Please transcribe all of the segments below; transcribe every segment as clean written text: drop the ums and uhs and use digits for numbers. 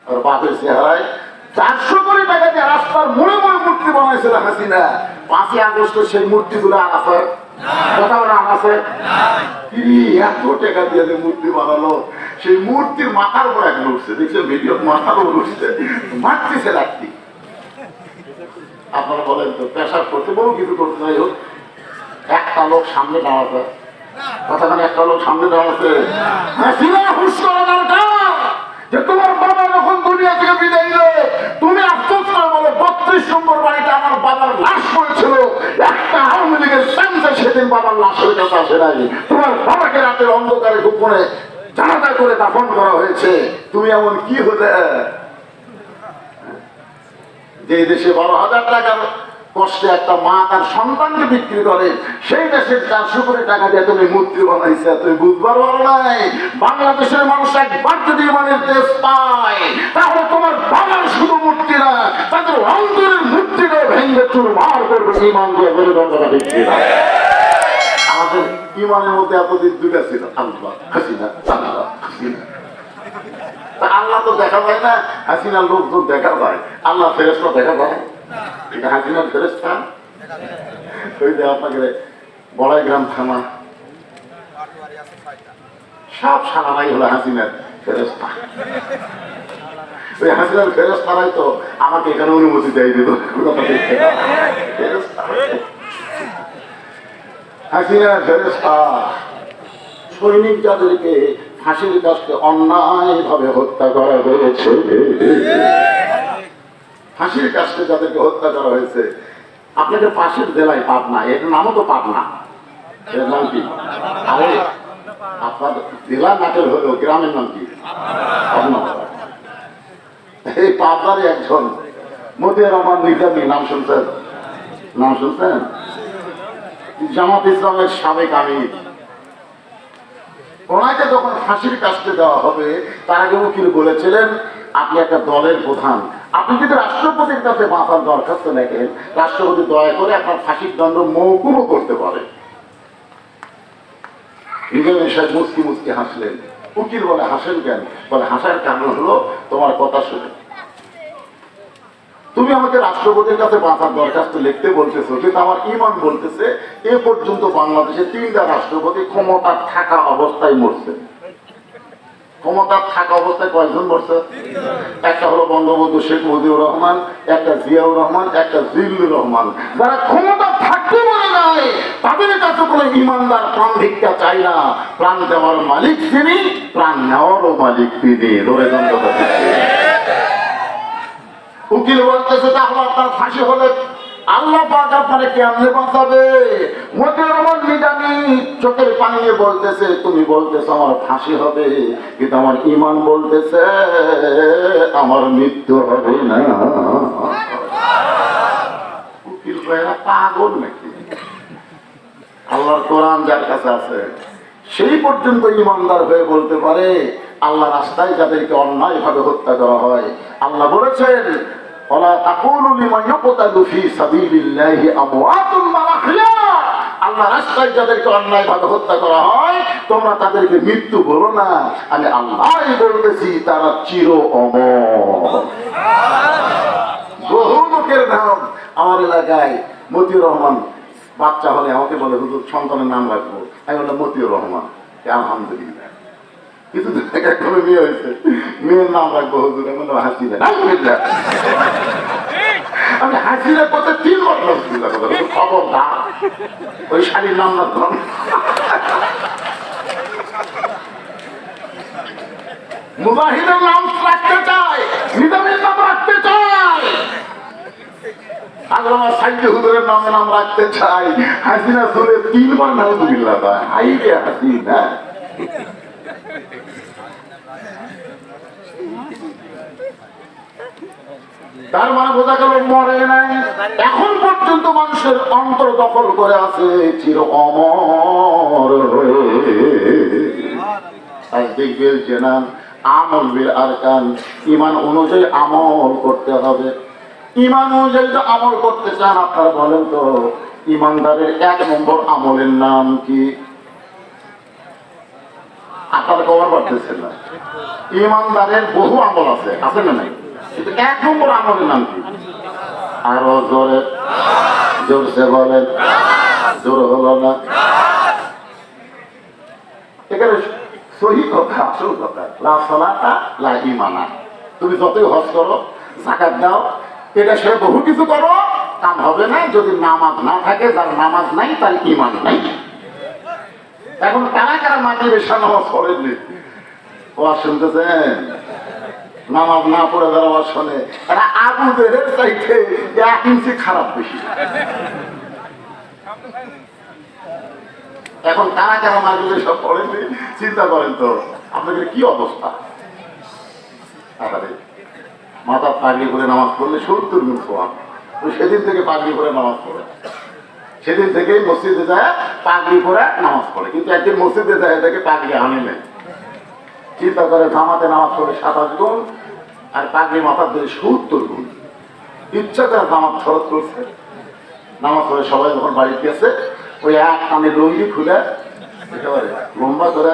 আর বাপের চেহারায় 400 কোটি টাকা দিয়ে রাস্তার মোড়ে মোড়ে মূর্তি বানাইছিল হাসিনা। 5ই আগস্ট সেই মূর্তিগুলো আছে, কথা বলা আছে, এত টাকা দিয়ে যে মূর্তি বানালো, সেই মূর্তির মাথার উপর এখন উঠছে, দেখছেন ভিডিও, মাথার উপর উঠছে, মারতেছে রাত্রি। আপনারা বলেন তো, পেশাব করতে বড় কিছু করতে যাই হোক, একটা লোক সামনে দাঁড়াতে, কথাখানে একটা লোক সামনে দাঁড়াতে, হাসিনা হুশ করে দরকার যে তোমার বাবা যখন দুনিয়া থেকে বিদায় নিল, তুমি আফসোস করে বলো 32 নম্বর বাড়িতে আমার বাবার লাশ পড়েছিল, একটা আওয়ামী লীগের সেন্সে সেদিন বাবার লাশের কাছে আসে নাই, তোমার বাবাকে রাতের অন্ধকারে গোপনে জানাজা করে দাফন করা হয়েছে, তুমি এমন কি হলে যে দেশে 12,000 টাকার কষ্টে একটা মা তার সন্তানকে বিক্রি করে, সেই দেশের 400 কোটি টাকা দিয়ে তুমি মূর্তি বানাইছে, তুমি বুঝবার পারো নাই বাংলাদেশের মানুষ একবার যদি ইমানের দেশ পায় তাহলে তোমার বাবার শুধু মূর্তি না, তাদের অন্তরের মূর্তিটাও ভেঙে চুরমার করবে ইমান দিয়ে বলে দণ্ডটা বিক্রি না। আমাদের ইমানের মধ্যে এতদিন দুটা ছিল, আল্লাহ হাসিনা, আল্লাহ হাসিনা। আল্লাহ তো দেখা যায় না, হাসিনার লোকজন দেখা যায়, আল্লাহ ফেরেশতা দেখা যায়, এটা হাসিনার ফেরেশতা। ওই যে আপনাকে বড়াই গ্রাম থানা সব সালামাই হলো হাসিনার ফেরেশতা। ওই হাসিনার ফেরেশতারাই তো আমাকে এখানে অনুমতি দেয় দিল। হাসিনার ফেরেশতা সৈনিক যাদেরকে ফাঁসির কাছে অন্যায় ভাবে হত্যা করা হয়েছে, ফাঁসির কাছে যাদেরকে হত্যা করা হয়েছে, আপনাকে পাশের জেলায় পাবনা, এর নামও তো পাবনা, এর নাম কি? আরে আপনার জেলার নাটের হলো, গ্রামের নাম কি? পাবনা। এই পাবনারই একজন মতিয়ার রহমান নিজামী, নাম শুনছেন? নাম শুনছেন? জামাত ইসলামের সাবেক আমির, ওনাকে যখন ফাঁসির কাস্টে দেওয়া হবে তার আগে উকিল বলেছিলেন আপনি একটা দলের প্রধান, আপনি যদি রাষ্ট্রপতির কাছে বাঁচার দরখাস্ত লেখেন, রাষ্ট্রপতি দয়া করে আপনার ফাঁসির দণ্ড মৌকুমও করতে পারে। নিজামী সাহেব মুচকি মুচকি হাসলেন। উকিল বলে হাসেন কেন? বলে হাসার কারণ হলো তোমার কথা শুনে তুমি আমাকে রাষ্ট্রপতির কাছে বাঁচার দরখাস্ত লিখতে বলতেছো, কিন্তু আমার ইমান বলতেছে এ পর্যন্ত বাংলাদেশে 3টা রাষ্ট্রপতি ক্ষমতা থাকা অবস্থায় মরছে। ক্ষমতা থাকা অবস্থায় কয়েকজন মরছে? একটা হলো বঙ্গবন্ধু শেখ মুজিবুর রহমান, একটা জিয়াউর রহমান, একটা জিল্লুর রহমান। যারা ক্ষমতা থাকতে মরে যায় তাদের কাছে কোনো ইমানদার প্রাণ ভিক্ষা চাই না, প্রাণ দেওয়ার মালিক তিনি, প্রাণ নেওয়ারও মালিক তিনি। ধরে দণ্ড। উকিল বলতেছে তাহলে আপনার ফাঁসি হলে আল্লাহ পাক আপনারে কেমনে বাঁচাবে? মতিয়ার রহমান নিজামী চোখের পানি নিয়ে বলতেছে তুমি বলতেছো আমার ফাঁসি হবে, কিন্তু আমার ঈমান বলতেছে আমার মৃত্যু হবে না। উকিল ভাইরা পাগল নাকি? আল্লাহর কোরআন যার কাছে আছে সেই পর্যন্ত ইমানদার হয়ে বলতে পারে আল্লাহ রাস্তায় যাদেরকে অন্যায় ভাবে হত্যা করা হয়, আল্লাহ বলেছেন ওয়ালা তাকুলু লিমান ইউকতালু ফি সাবিলিল্লাহি আমওয়াতুন বাল আহইয়া। আল্লাহ রাস্তায় যাদেরকে অন্যায় ভাবে হত্যা করা হয় তোমরা তাদেরকে মৃত্যু বলো না, আমি আল্লাহই বলতেছি তারা চির অমর। বহু লোকের নাম আমার এলাকায় মতিউর রহমান, বাচ্চা হলে আমাকে বলে হুজুর সন্তানের নাম রাখবো, আমি বললাম মতিউর রহমান। আলহামদুলিল্লাহ। কিছু কোনো মেয়ে হয়েছে, মেয়ের নাম রাখবো হুজুর, আমি বললাম হাসিনা। আমি হাসিনা করতে 3 বছর খবর না, ওই শাড়ির নাম রাখলাম। মুজাহিদের নাম রাখতে চাই, নিজামের নাম রাখতে চাই, আল্লামা সাইয়্যিদ হুজুরের নামে নাম রাখতে চাই। হাসিনা শুনে 3 বার নাউযুবিল্লাহ ভাই, আই রে হাসিনা। তার মানে বোঝা গেল মরে নাই, এখন পর্যন্ত মানুষের অন্তর দখল করে আছে চির অমর হয়ে। আর দেখবেন যে না আমল বিল আরকান, ঈমান অনুযায়ী আমল করতে হবে। ঈমান অনুযায়ী তো আমল করতে চান আপনারা বলেন তো ঈমানদারের 1 নম্বর আমলের নাম কি? আপনারা কবার পারতেছেন না। ইমানদারের বহু আমল আছে, আছে না নাই? কিন্তু 1 নম্বর আমলের নাম কি? আরো জোরে জোরসে বলেন, জোর হলো না। এখানে সহি কথা, আসল কথা, লা সালাতা লা ঈমানা। তুমি যতই হজ করো, যাকাত দাও, এটা সে বহু কিছু করো, কাম হবে না যদি নামাজ না থাকে। যার নামাজ নাই তার ঈমান নাই। এখন কারা কারা মাগরিব এশা নামাজ পড়েননি? ওয়াজ শুনতেছেন? নামাজ না পড়ে যারা ওয়াজ শোনে, তারা আবু জেহেল চাইতে 1 ইঞ্চি খারাপ বেশি। এখন কারা কারা মাগরিব এশা পড়েননি চিন্তা করেন তো আপনাদের কি অবস্থা। মাথা পাগড়ি করে নামাজ পড়লে 70 গুণ সওয়াব। সেদিন থেকে পাগড়ি করে নামাজ পড়ে, সেদিন থেকেই মসজিদে যায় পাগড়ি পরে নামাজ পড়ে। কিন্তু একদিন মসজিদে যায় এটাকে পাগড়ি আনে নেই। চিন্তা করে জামাতে নামাজ পড়ে 27 গুণ আর পাগড়ি মাথার ধরে 70 গুণ। ইচ্ছা করে জামাত খরচ করছে। নামাজ পড়ে সবাই যখন বাড়িতে গেছে, ওই এক কানে লুঙ্গি খুলে একেবারে লম্বা করে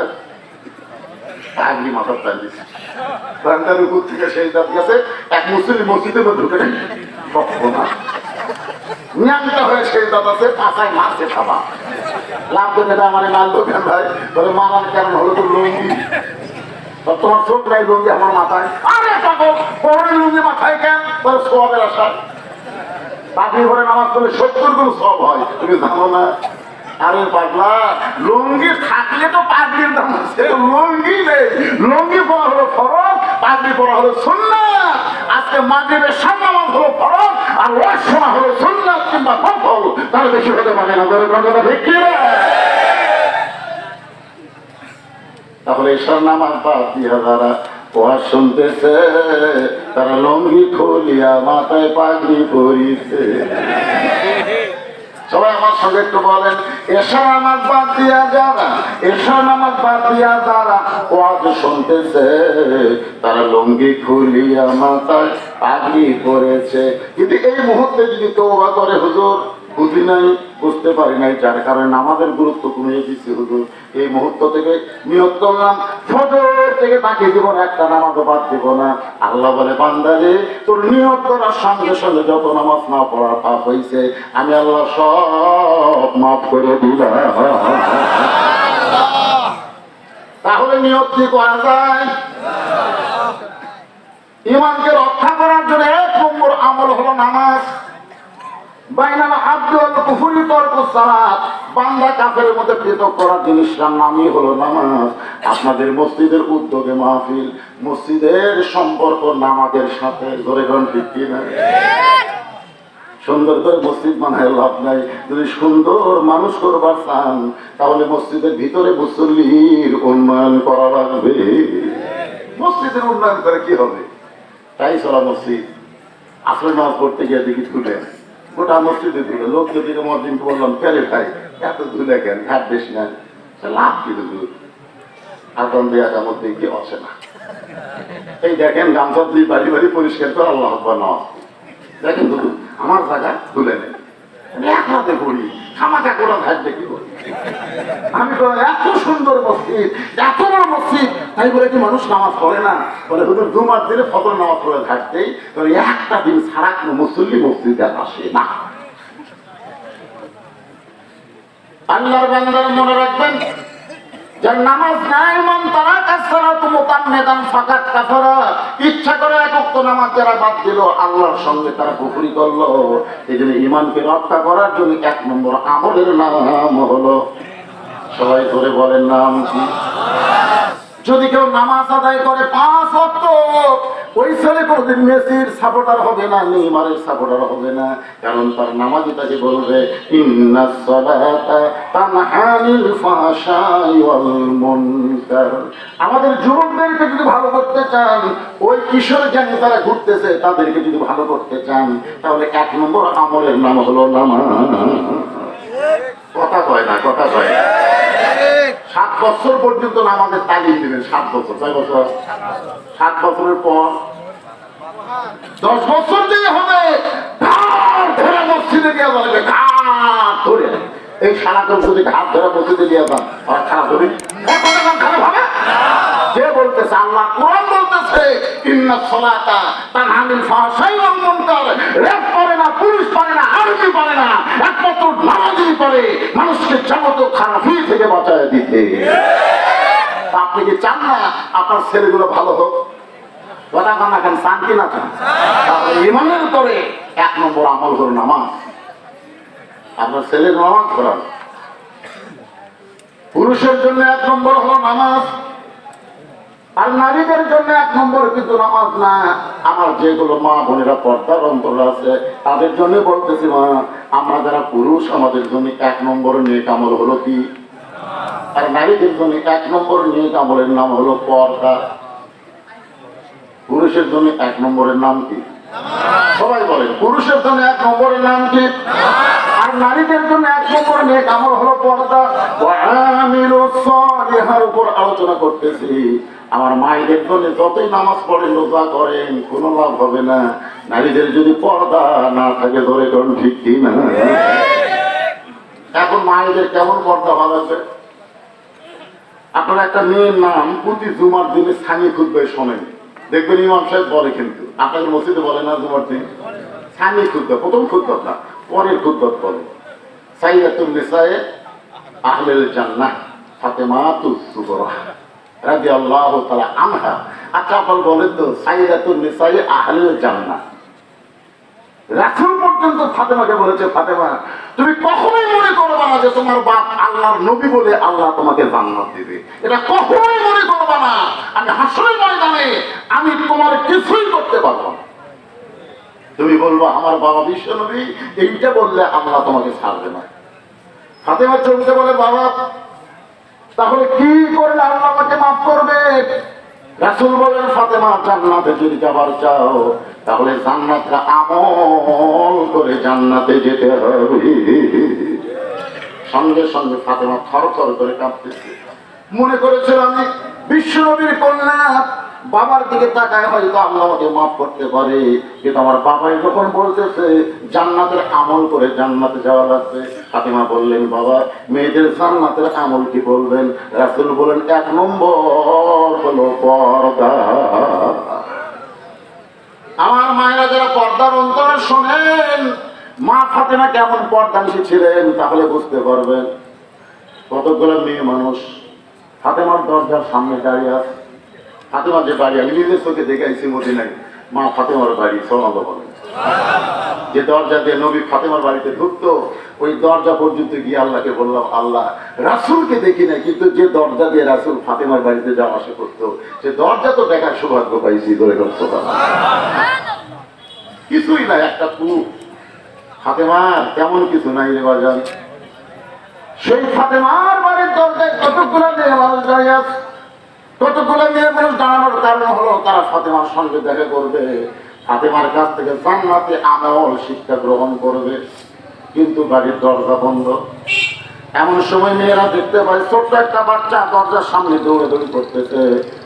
পাগড়ি মাথার টান দিচ্ছে। প্রান্তার উপর থেকে সেই দাঁত গেছে, এক মুসলিম মসজিদে ঢুকে না নিয়ামটা হয়ে সেই দাঁত আছে, পাশায় মারছে খাবা লাভ দেখে আমার মারলো কেন ভাই? বলে মারার কারণ হলো তো লুঙ্গি। তোমার চোখ নাই লুঙ্গি আমার মাথায়। আরে পাগল, পরে লুঙ্গি মাথায় কেন? বলে সওয়াবের আশা। পাগড়ি ভরে নামাজ পড়লে 70 গুণ সওয়াব হয়, তুমি জানো না? আরে পাগলা, লুঙ্গি থাকলে তো পাগড়ির দাম আছে। লুঙ্গি নেই, লুঙ্গি পরা হলো ফরজ, পাগড়ি পরা হলো সুন্নাত। আজকে মাগরিবের এশার নামাজ হলো ফরজ আর ওয়াজ শোনা হলো সুন্নাত কিংবা নফল। তার বেশি হতে পারে না। ঠিক কি? তাহলে এশার নামাজ বাদ দিয়া যারা ওয়াজ শুনতেছে, তারা লুঙ্গি খুলিয়া মাথায় পাগড়ি পরিছে। সবাই আমার সঙ্গে একটু বলেন, এশার নামাজ বাদ দিয়া যারা, এশার নামাজ বাদ দিয়া যারা ওয়াজ শুনতেছে, তারা লুঙ্গি খুলিয়া মাথায় পাগড়ি পরেছে। কিন্তু এই মুহূর্তে যদি তওবা করে, হুজুর বুঝি নাই, বুঝতে পারি নাই, যার কারণে নামাজের গুরুত্ব কমিয়ে দিচ্ছি, হুজুর এই মুহূর্ত থেকে নিয়ত করলাম ফজর থেকে বাকি জীবন একটা নামাজও বাদ দিব না। আল্লাহ বলে, বান্দারে তোর নিয়ত করার সঙ্গে সঙ্গে যত নামাজ না পড়ার পাপ হয়েছে আমি আল্লাহ সব মাফ করে দিলাম। তাহলে নিয়ত কি করা যায়? ঈমানকে রক্ষা করার জন্য 1 নম্বর আমল হলো নামাজ। বাইনাল আবদি ওয়াল কুফরি তারকুস সালাত। বান্দা কাফেরের মধ্যে পৃথক করার জিনিসটার নামই হলো নামাজ। আপনাদের মসজিদের উদ্যোগে মাহফিল, মসজিদের সম্পর্ক নামাজের সাথে। ধরে কোন ঠিক কি না? সুন্দর করে মসজিদ বানায় লাভ নাই। যদি সুন্দর মানুষ করবার চান তাহলে মসজিদের ভিতরে মুসল্লির উন্নয়ন করা লাগবে। মসজিদের উন্নয়ন করে কি হবে? তাই চলা মসজিদ আসলে নামাজ পড়তে গিয়ে দেখি ধুলে, গোটা মসজিদে ধুলে। লোক যদি মসজিদকে বললাম, ফেলে ভাই এত ধুলে কেন, ঘাট বেশি না, লাভ কি হুজুর? আতন দেওয়াটার মধ্যে কি আসে না। এই দেখেন গামছা দিয়ে বাড়ি বাড়ি পরিষ্কার করে আল্লাহ আকবার নামাজ। দেখেন হুজুর আমার জায়গা ধুলে নেই, এক হাতে পড়ি, খামাকা গোটা ঘাটবে কি করি? আমি তো এত সুন্দর মসজিদ, এত বড় মসজিদ, তাই বলে কি মানুষ নামাজ পড়ে না? বলে হুজুর 2 মাস দিলে ফজর নামাজ পড়ে ঘাটতেই, একটা দিন ছাড়া কোনো মুসল্লি মসজিদে আসে না। আল্লাহর বান্দারা মনে রাখবেন, যার নামাজ নাই, মান তারাকা সালাতু মুতাম্মিদান ফাকাত কাফারা। ইচ্ছা করে 1 ওয়াক্ত নামাজ যারা বাদ দিল, আল্লাহর সঙ্গে তারা কুফরি করলো। এইজন্য ঈমানকে রক্ষা করার জন্য 1 নম্বর আমলের নাম হলো, সবাই ধরে বলেন নাম কি? যদি কেউ নামাজ আদায় করে 5 ওয়াক্ত, ওই ছেলে কোনদিন মেসির সাপোর্টার হবে না, নেইমারের সাপোর্টার হবে না। কারণ তার নামাজই তাকে বলবে, ইন্নাস সালাতা তানহা আনিল ফাহশাই ওয়াল মুনকার। আমাদের যুবকদেরকে যদি ভালো করতে চান, ওই কিশোর গ্যাংয়ে তারা ঘুরতেছে তাদেরকে যদি ভালো করতে চান, তাহলে 1 নম্বর আমলের নাম হলো নামাজ। কথা কয় না, কথা কয় না। 7 বছর পর্যন্ত নামাজের তালিম দিবেন। 7 বছর, 6 বছর, 7 বছরের পর 10 বছর দিয়ে হবে। ঘাট ধরে মসজিদে গিয়ে বলবে, ঘাট ধরে। এই সারাক্ষণ যদি ঘাট ধরে মসজিদে গিয়ে যান, আর খারাপ হবে? খারাপ হবে? ইন্নাস সালাতা তানহা আনিল ফাহশাই ওয়াল মুনকার। রেপ করে না, পুলিশ পারে না, আর্মি পারে না, একমাত্র নামাজই পারে মানুষকে যাবতীয় খারাপি থেকে বাঁচায় দিতে। আপনি কি চান না আপনার ছেলেগুলো ভালো হোক? কথা কান্না কেন, চান কি না চান? তাহলে ইমানের পরে 1 নম্বর আমল হলো নামাজ। আপনার ছেলে নামাজ পড়ান। পুরুষের জন্য 1 নম্বর হলো নামাজ, আর নারীদের জন্য 1 নম্বর কিন্তু নামাজ না। আমার যেগুলো মা বোনেরা পর্দার অন্তর আছে তাদের জন্য বলতেছি, মা আমরা যারা পুরুষ আমাদের জন্য 1 নম্বর নেক আমল হলো কি? আর নারীদের জন্য 1 নম্বর নেক আমলের নাম হলো পর্দা। পুরুষের জন্য 1 নম্বরের নাম কি? সবাই বলেন, পুরুষের জন্য 1 নম্বরের নাম কি? আর নারীদের জন্য 1 নম্বর নেক আমল হলো পর্দা। ওয়ামিলুস সালিহার উপর আলোচনা করতেছি। আমার মায়েদের জন্য যতই নামাজ পড়েন, রোজা করেন, কোনো লাভ হবে না নারীদের যদি পর্দা না থাকে। ধরে কোন ঠিক কি না? এখন মায়েদের কেমন পর্দা ভালো আছে? আপনার একটা মেয়ের নাম প্রতি জুমার দিনে স্থানীয় খুতবায় শোনেন, দেখবেন ইমাম সাহেব বলে, কিন্তু আপনাদের মসজিদে বলে না জুমার দিন স্থানীয় খুতবা, প্রথম খুতবা না, পরের খুতবা বলে সাইয়্যিদাতুন নিসায়ে আহলিল জান্নাহ ফাতেমাতুস সুগরা রাদিয়াল্লাহু তাআলা আনহা। আচ্ছা আপনি বলেন তো, সাইয়্যিদাতুন নিসায়ে আহলিল জান্নাহ রাসূল পর্যন্ত ফাতেমাকে বলেছে, ফাতেমা তুমি কখনোই মনে করবা না যে তোমার বাপ আল্লাহর নবী বলে আল্লাহ তোমাকে জান্নাত দিবে। এটা কখনোই মনে করবা না। আমি হাসরের ময়দানে আমি তোমার কিছুই করতে পারবো না। তুমি বলবা আমার বাবা বিশ্ব নবী, এইটা বললে আল্লাহ তোমাকে ছাড়বে না। ফাতেমা চমকে বলে, বাবা তাহলে কি করলে আল্লাহ আমাকে মাফ করবে? রাসূল বলেন, ফাতেমা জান্নাতে যদি যাবার চাও তাহলে জান্নাতটা আমল করে জান্নাতে যেতে হবে। সঙ্গে সঙ্গে ফাতেমা থরথর করে কাঁপতেছে। মনে করেছিল আমি বিশ্ব নবীর কন্যা, বাবার দিকে তাকায় হয়তো আল্লাহ আমাকে মাফ করতে পারে, কিন্তু আমার বাবাই যখন বলতেছে জান্নাতের আমল করে জান্নাতে যাওয়া লাগবে। ফাতেমা বললেন, বাবা মেয়েদের জান্নাতের আমল কি বলবেন? রাসূল বলেন, 1 নম্বর হলো পর্দা। আমার মায়েরা যারা পর্দার অন্তরে শোনেন, মা ফাতেমা কেমন পর্দানিশী ছিলেন তাহলে বুঝতে পারবেন। কতগুলো মেয়ে মানুষ ফাতেমার দরজার সামনে দাঁড়িয়ে আছে। ফাতেমার যে বাড়ি আমি নিজের চোখে দেখে আইছি মদিনায়, মা ফাতেমার বাড়ি সোনালো বলেন। যে দরজা দিয়ে নবী ফাতেমার বাড়িতে ঢুকতো, ওই দরজা পর্যন্ত গিয়ে আল্লাহকে বললাম, আল্লাহ রাসূলকে দেখি না, কিন্তু যে দরজা দিয়ে রাসূল ফাতেমার বাড়িতে যাওয়া আসা করতো সে দরজা তো দেখার সৌভাগ্য পাইছি। ধরে করতো কিছুই না, একটা কূপ। ফাতেমার তেমন কিছু নাই রে বাজান। সেই ফাতেমার বাড়ির দরজায় কতগুলো মেয়ে মানুষ দাঁড়িয়ে আছে। কতগুলো মেয়ে মানুষ দাঁড়ানোর কারণ হলো তারা ফাতেমার সঙ্গে দেখা করবে, ফাতেমার কাছ থেকে জান্নাতে আমল শিক্ষা গ্রহণ করবে। কিন্তু বাড়ির দরজা বন্ধ। এমন সময় মেয়েরা দেখতে পায় ছোট্ট একটা বাচ্চা দরজার সামনে দৌড়াদৌড়ি করতেছে।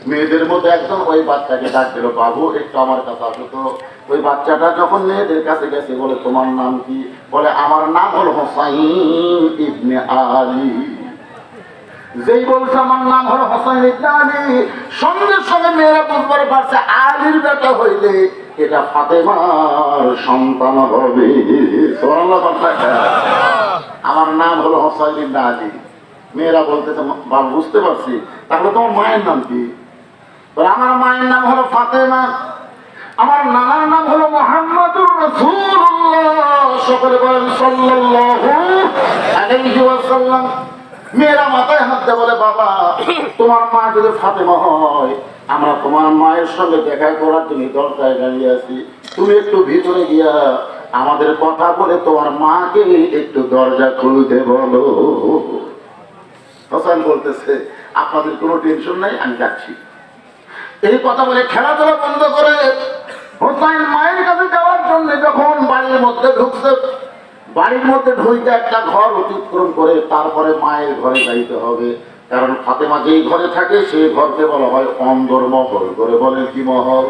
মেয়েদের মধ্যে একজন ওই বাচ্চাকে ডাক দিল, বাবু একটু আমার কাছে আসো তো। ওই বাচ্চাটা যখন মেয়েদের কাছে গেছে, বলে তোমার নাম কি? বলে আমার নাম হলো হুসাইন ইবনে আলী। যেই বলছে আমার নাম হলো হুসাইন ইবনে আলী, সঙ্গে সঙ্গে মেয়েরা বুঝতে পারছে আলীর বেটা হইলে এটা ফাতেমার সন্তান হবে। আমার নাম হলো হুসাইন ইবনে আলী। মেয়েরা বলতেছে, বাবা বুঝতে পারছি, তাহলে তোমার মায়ের নাম কি? আমার মায়ের নাম হলো ফাতেমা, আমার নানার নাম হলো মুহাম্মাদুর রাসূলুল্লাহ। সকলে বলেন সাল্লাল্লাহু আলাইহি ওয়াসাল্লাম। মেয়েরা মাথায় হাত দিয়ে বলে, বাবা তোমার মা যদি ফাতেমা হয়, আমরা তোমার মায়ের সঙ্গে দেখা করার জন্য দরজায় দাঁড়িয়ে আছি, তুমি একটু ভিতরে গিয়া আমাদের কথা বলে তোমার মাকে একটু দরজা খুলতে বলো। হাসান বলতেছে, আপনাদের কোনো টেনশন নাই, আমি যাচ্ছি। এই কথা বলে খেলাধুলা বন্ধ করে হোসাইন মায়ের কাছে যাওয়ার জন্য যখন বাড়ির মধ্যে ঢুকছে, বাড়ির মধ্যে ঢুইতে একটা ঘর অতিক্রম করে তারপরে মায়ের ঘরে যাইতে হবে। কারণ ফাতেমা যেই ঘরে থাকে সেই ঘরকে বলা হয় অন্দরমহল। করে বলেন কি মহল?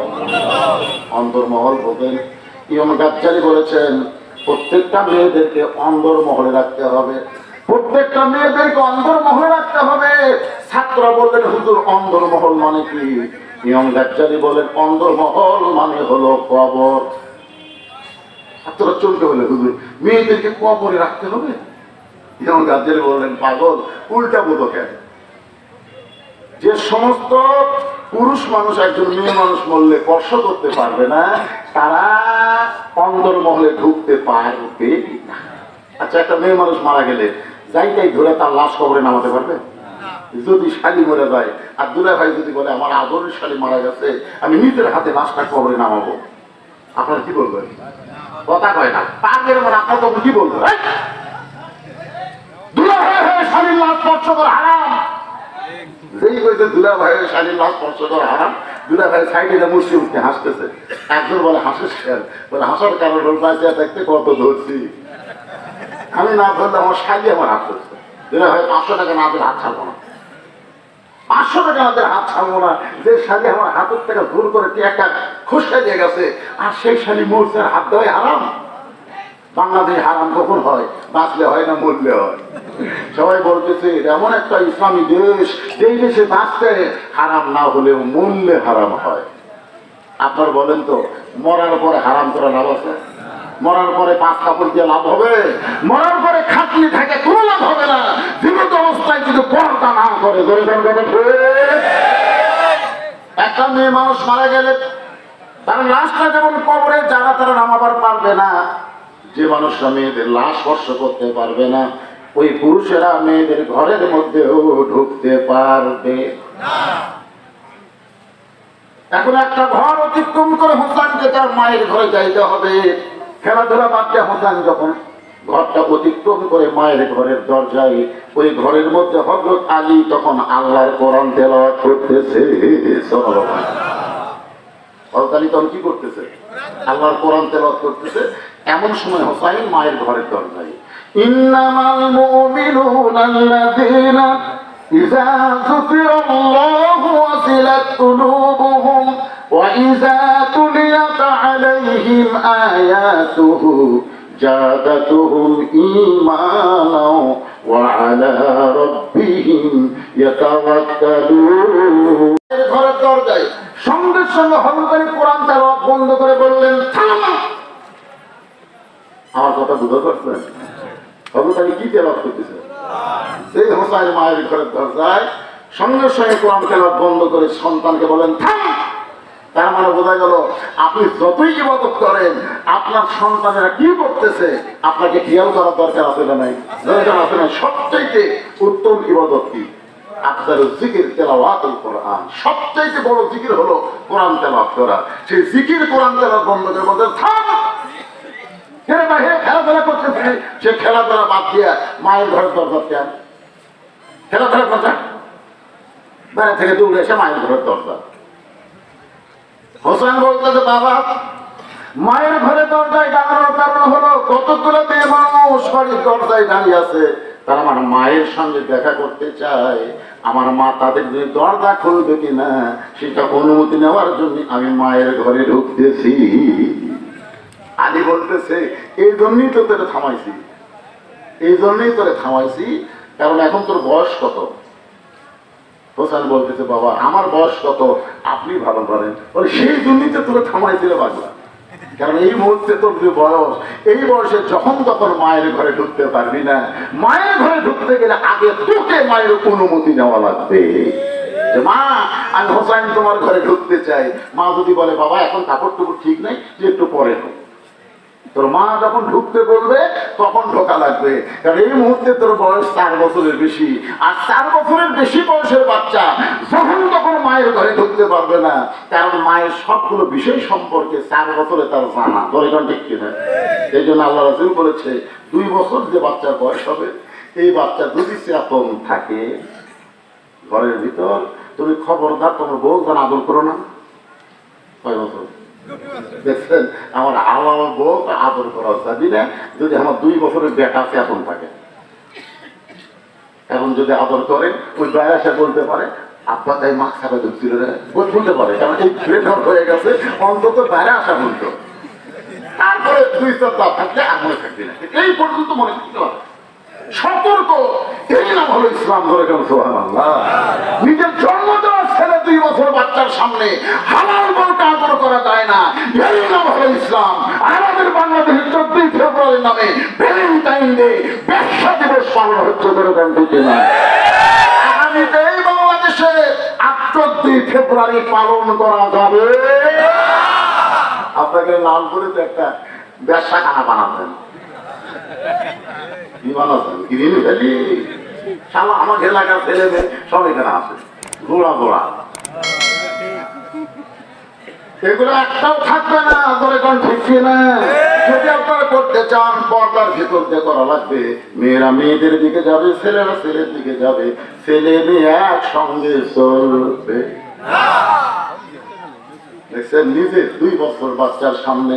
অন্দরমহল বলেন। ইমাম গাজ্জালী বলেছেন প্রত্যেকটা মেয়েদেরকে অন্দরমহলে রাখতে হবে, প্রত্যেকটা মেয়েদেরকে অন্দরমহলে রাখতে হবে। ছাত্ররা বললেন, হুজুর অন্দরমহল মানে কি? ইমাম গাজ্জালী বলেন অন্দরমহল মানে হলো কবর। তোরা চলতে হলে হুজুর মেয়েদেরকে কবরে রাখতে হবে? ইমাম গাজ্জালী বললেন পাগল, উল্টা বলো কেন? যে সমস্ত পুরুষ মানুষ একজন মেয়ে মানুষ মরলে স্পর্শ করতে পারবে না, তারা অন্দরমহলে ঢুকতে পারবে না। আচ্ছা, একটা মেয়ে মানুষ মারা গেলে যাইটাই ধরে তার লাশ কবরে নামাতে পারবে? যদি শালি মরে যায় আর দুলা ভাই যদি বলে আমার আদরের শালি মারা গেছে, আমি নিজের হাতে লাশটা কবরে নামাবো, আপনারা কি বলবেন? কথা কয় না, পাগের মানে আপনার তখন কি বলবেন? দুলা ভাই হয়ে শালির লাশ স্পর্শ করা হারাম। যেই কইছে দুলা ভাই হয়ে শালির লাশ স্পর্শ করা হারাম, দুলা ভাই সাইডে মুসি উঠতে হাসতেছে। একজন বলে হাসিস কেন? বলে হাসার কারণ বাঁচিয়া থাকতে কত ধরছি, আমি না ধরলে আমার শালি আমার হাত ধরছে। দুলা ভাই 500 টাকা না দিলে হাত ছাড়বো না, 500 টাকা আমাদের হাত ছাড়বো না। যে শালি আমার হাতের থেকে ভুল করে একটা খুশকা দিয়ে গেছে আর সেই শালি মরছে, হাত দেওয়াই হারাম। বাংলাদেশ হারাম কখন হয়? বাঁচলে হয় না মরলে হয়। সবাই বলতেছে এমন একটা ইসলামী দেশ, যেই দেশে বাঁচতে হারাম না হলেও মরলে হারাম হয়। আপনার বলেন তো, মরার পরে হারাম করা লাভ আছে? মরার পরে 5 কাপড় দিয়ে লাভ হবে? মরার পরে খাটনি থাকে কোনো লাভ হবে না। জীবিত অবস্থায় যদি পর্দা না করে, একটা মেয়ে মানুষ মারা গেলে তার লাশটা যেমন কবরে যারা তারা নামাবার পারবে না, যে মানুষরা মেয়েদের লাশ স্পর্শ করতে পারবে না, ওই পুরুষেরা মেয়েদের ঘরের মধ্যেও ঢুকতে পারবে না। এখন একটা ঘর অতিক্রম করে হোসেনকে তার মায়ের ঘরে যাইতে হবে। খেলাধুলা বাদ দিয়ে হোসেন যখন ঘরটা অতিক্রম করে মায়ের ঘরের দরজায়, ওই ঘরের মধ্যে হযরত আলী তখন আল্লাহর কোরআন তেলাওয়াত করতেছে। হযরত আলী তখন কি করতেছে? আল্লাহর কোরআন তেলাওয়াত করতেছে। এমন সময় হোসেন মায়ের ঘরের দরজায়, ইন্নামাল মুমিনুনা আল্লাযীনা ইযা যুকিরাল্লাহু ওয়াজিলাত কুলুবুহুম ওয়া ইযা তুলিয়াত আলাইহিম আয়াতুহু জাদাতুহুম ঈমানাও ওয়া আলা রাব্বিহিম ইয়াতাওয়াক্কালুন। ঘরের দরজায় সঙ্গে সঙ্গে হযরত আলী কোরআন তেলাওয়াত বন্ধ করে বললেন, থামো। আমার কথা বুঝতে পারছেন? হযরত আলী কি তেলাওয়াত করতেছে? সেই হোসেন মায়ের ঘরের দরজায় সঙ্গে সঙ্গে কোরআন তেলাওয়াত বন্ধ করে সন্তানকে বলেন, থাম। তার মানে বোঝা গেল, আপনি যতই ইবাদত করেন, আপনার সন্তানেরা কি করতেছে আপনাকে খেয়াল করার দরকার আছে না? নাই, দরকার আছে না? সবচাইতে উত্তম ইবাদত কি? আফজালুল যিকির তিলাওয়াতুল কোরআন। সবচাইতে বড় জিকির হলো কোরআন তেলাওয়াত করা। সেই জিকির কোরআন তেলাওয়াত বন্ধ করে বলতেন, থাম। খেলাধুলা করতেছে, সে খেলাধুলা বাদ দিয়ে মায়ের ঘরের দরজা কেন? খেলাধুলা করছে, বাইরে থেকে দৌড়ে এসে মায়ের ঘরের দরজা। হোসেন বলতেছে, বাবা মায়ের ঘরে দরজায় দাঁড়ানোর কারণ হলো কতগুলো মেয়ে মানুষ বাড়ির দরজায় দাঁড়িয়ে আছে, তারা আমার মায়ের সঙ্গে দেখা করতে চায়। আমার মা তাদের যে দরজা খুলবে কিনা সেটা অনুমতি নেওয়ার জন্য আমি মায়ের ঘরে ঢুকতেছি। আলী বলতেছে, এই জন্যই তো তোরে থামাইছি, এই জন্যই তোরে থামাইছি, কারণ এখন তোর বয়স কত? হোসেন বলতেছে, বাবা আমার বয়স কত আপনি ভালো করেন, সেই জন্যই তো তোরে থামাইছিল বাংলা। কারণ এই মুহূর্তে তোর যে বয়স, এই বয়সে যখন তখন মায়ের ঘরে ঢুকতে পারবি না। মায়ের ঘরে ঢুকতে গেলে আগে তোকে মায়ের অনুমতি নেওয়া লাগবে। মা আমি হোসেন তোমার ঘরে ঢুকতে চাই। মা যদি বলে, বাবা এখন কাপড় টুকুর ঠিক নাই, যে একটু পরে ঢুক। তোর মা যখন ঢুকতে বলবে তখন ঢোকা লাগবে, কারণ এই মুহূর্তে তোর বয়স 4 বছরের বেশি। আর 4 বছরের বেশি বয়সের বাচ্চা যখন তখন মায়ের ঘরে ঢুকতে পারবে না, কারণ মায়ের সবগুলো বিষয় সম্পর্কে 4 বছরে তার জানা। দরকার ঠিক কিনা? এই জন্য আল্লাহ রাসূল বলেছে, 2 বছর যে বাচ্চার বয়স হবে, এই বাচ্চা যদি চেতন থাকে ঘরের ভিতর, তুমি খবরদার তোমার বউ যেন আদর করো না। 6 বছর দেখছেন, আমার হালাল বউ আদর করা যাবি না যদি আমার 2 বছরের বেটা চেতন থাকে। এখন যদি আদর করে, ওই বাইরে এসে বলতে পারে, আব্বা তাই মাছ খাবে ঢুকছিল রে, বলতে পারে, কারণ এই ফ্লেটার হয়ে গেছে, অন্তত বাইরে আসা বলতো। তারপরে 2-4 দাঁত থাকলে আর মনে থাকবে না, এই পর্যন্ত মনে থাকতে পারে। সতর্ক, এই নাম হলো ইসলাম। ধরে কেন সুবহানাল্লাহ। নিজের জন্ম দেওয়া ছেলে 2 বছর বাচ্চার সামনে সামনে হালাল বলতে আদর করা যায় না। এই নাম হলো ইসলাম। আমাদের বাংলাদেশের 14 ফেব্রুয়ারি নামে ভ্যালেন্টাইন ডে ব্যবসা দিবস পালন হচ্ছে। আগামীতে এই বাংলাদেশে 14 ফেব্রুয়ারি পালন করা যাবে। আপনাকে নাম করে তো একটা ব্যবসা খানা বানাবেন। কি বানাবেন? Green valley. সালা আমার এলাকার ছেলে মেয়ে সব এখানে আছে, গোড়া গোড়া। এগুলো একটাও থাকবে না। ধরে কোন ঠিক না? যদি আপনারা করতে চান পর্দার ভিতর দিয়ে করা লাগবে। মেয়েরা মেয়েদের দিকে যাবে, ছেলেরা ছেলের দিকে যাবে, ছেলে মেয়ে একসঙ্গে চলবে। দেখছেন, নিজে 2 বছর বাচ্চার সামনে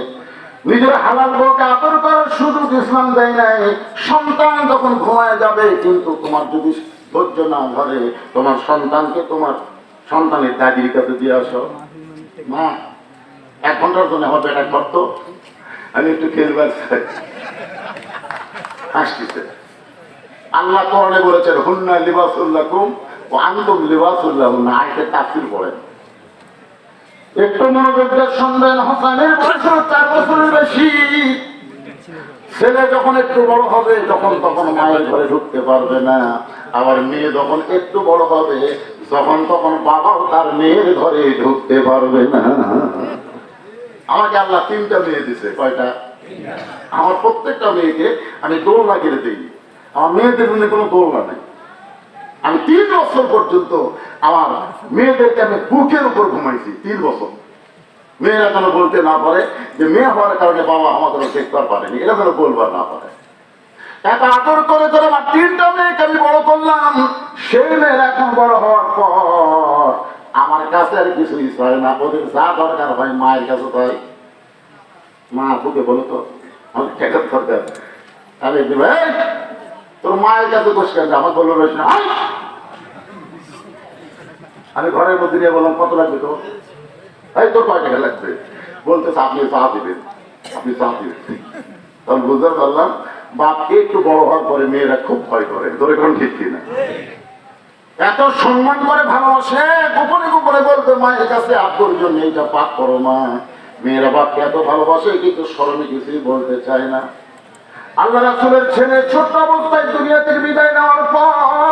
নিজের হালাল বউকে আদর করার সুযোগ ইসলাম দেয় নাই। সন্তান যখন ঘুমায় যাবে, কিন্তু তোমার যদি ধৈর্য না ধরে, তোমার সন্তানকে তোমার সন্তানের দাদির কাছে দিয়ে আসো। মা 1 ঘন্টার জন্য আমার বেটা করতো, আমি একটু খেলবার চাই। হাসতেছে। আল্লাহ কোরআনে বলেছেন হুন্না লিবাসুল্লাকুম ওয়া আনতুম লিবাসুল্লাহুন্না। আয়াতের তাফসীর পড়েন, একটু মনোযোগ দিয়ে শুনবেন। হোসেনের বয়স 4 বছরের বেশি। ছেলে যখন একটু বড় হবে, তখন মায়ের ঘরে ঢুকতে পারবে না। আবার মেয়ে যখন একটু বড় হবে, তখন বাবাও তার মেয়ের ঘরে ঢুকতে পারবে না। আমাকে আল্লাহ 3টা মেয়ে দিছে। কয়টা? আমার প্রত্যেকটা মেয়েকে আমি দোলনা কিনে দিই। আমার মেয়েদের জন্য কোনো দোলনা নেই। আমি 3 বছর পর্যন্ত আমার মেয়েদেরকে আমি বুকের উপর ঘুমাইছি। 3 বছর। মেয়েরা যেন বলতে না পারে যে মেয়ে হওয়ার কারণে বাবা আমাদের দেখতে পারেনি, এটা যেন বলবার না পারে। এত আদর করে ধরে আমার 3টা মেয়েকে আমি বড় করলাম। সেই মেয়েরা এখন বড় হওয়ার পর আমার কাছে আর কিছু চায় না। ওদের যা দরকার হয় মায়ের কাছে পাই। মা বুকে বলো তো আমার ঠেকার দরকার। আমি তোর মায়ের কাছে বসে গেছে, আমার বললো রয়েছে না। আমি ঘরের মধ্যে নিয়ে বললাম কত লাগবে তো? এই তোর কয় টাকা লাগবে? বলতেছে আপনি চা দিবেন, আপনি চা দিবেন। তখন বুঝতে পারলাম বাপকে একটু বড় হওয়ার পরে মেয়েরা খুব ভয় করে। ধরে কোন ঠিক কিনা? এত সম্মান করে ভালোবাসে, গোপনে গোপনে বলতে মায়ের কাছে আব্বুর জন্য এইটা পাক করো মা। মেয়েরা বাপকে এত ভালোবাসে, কিন্তু স্মরণে কিছুই বলতে চায় না। আল্লাহ রাসূলের ছেলে ছোট্ট অবস্থায় দুনিয়া থেকে বিদায় নেওয়ার পর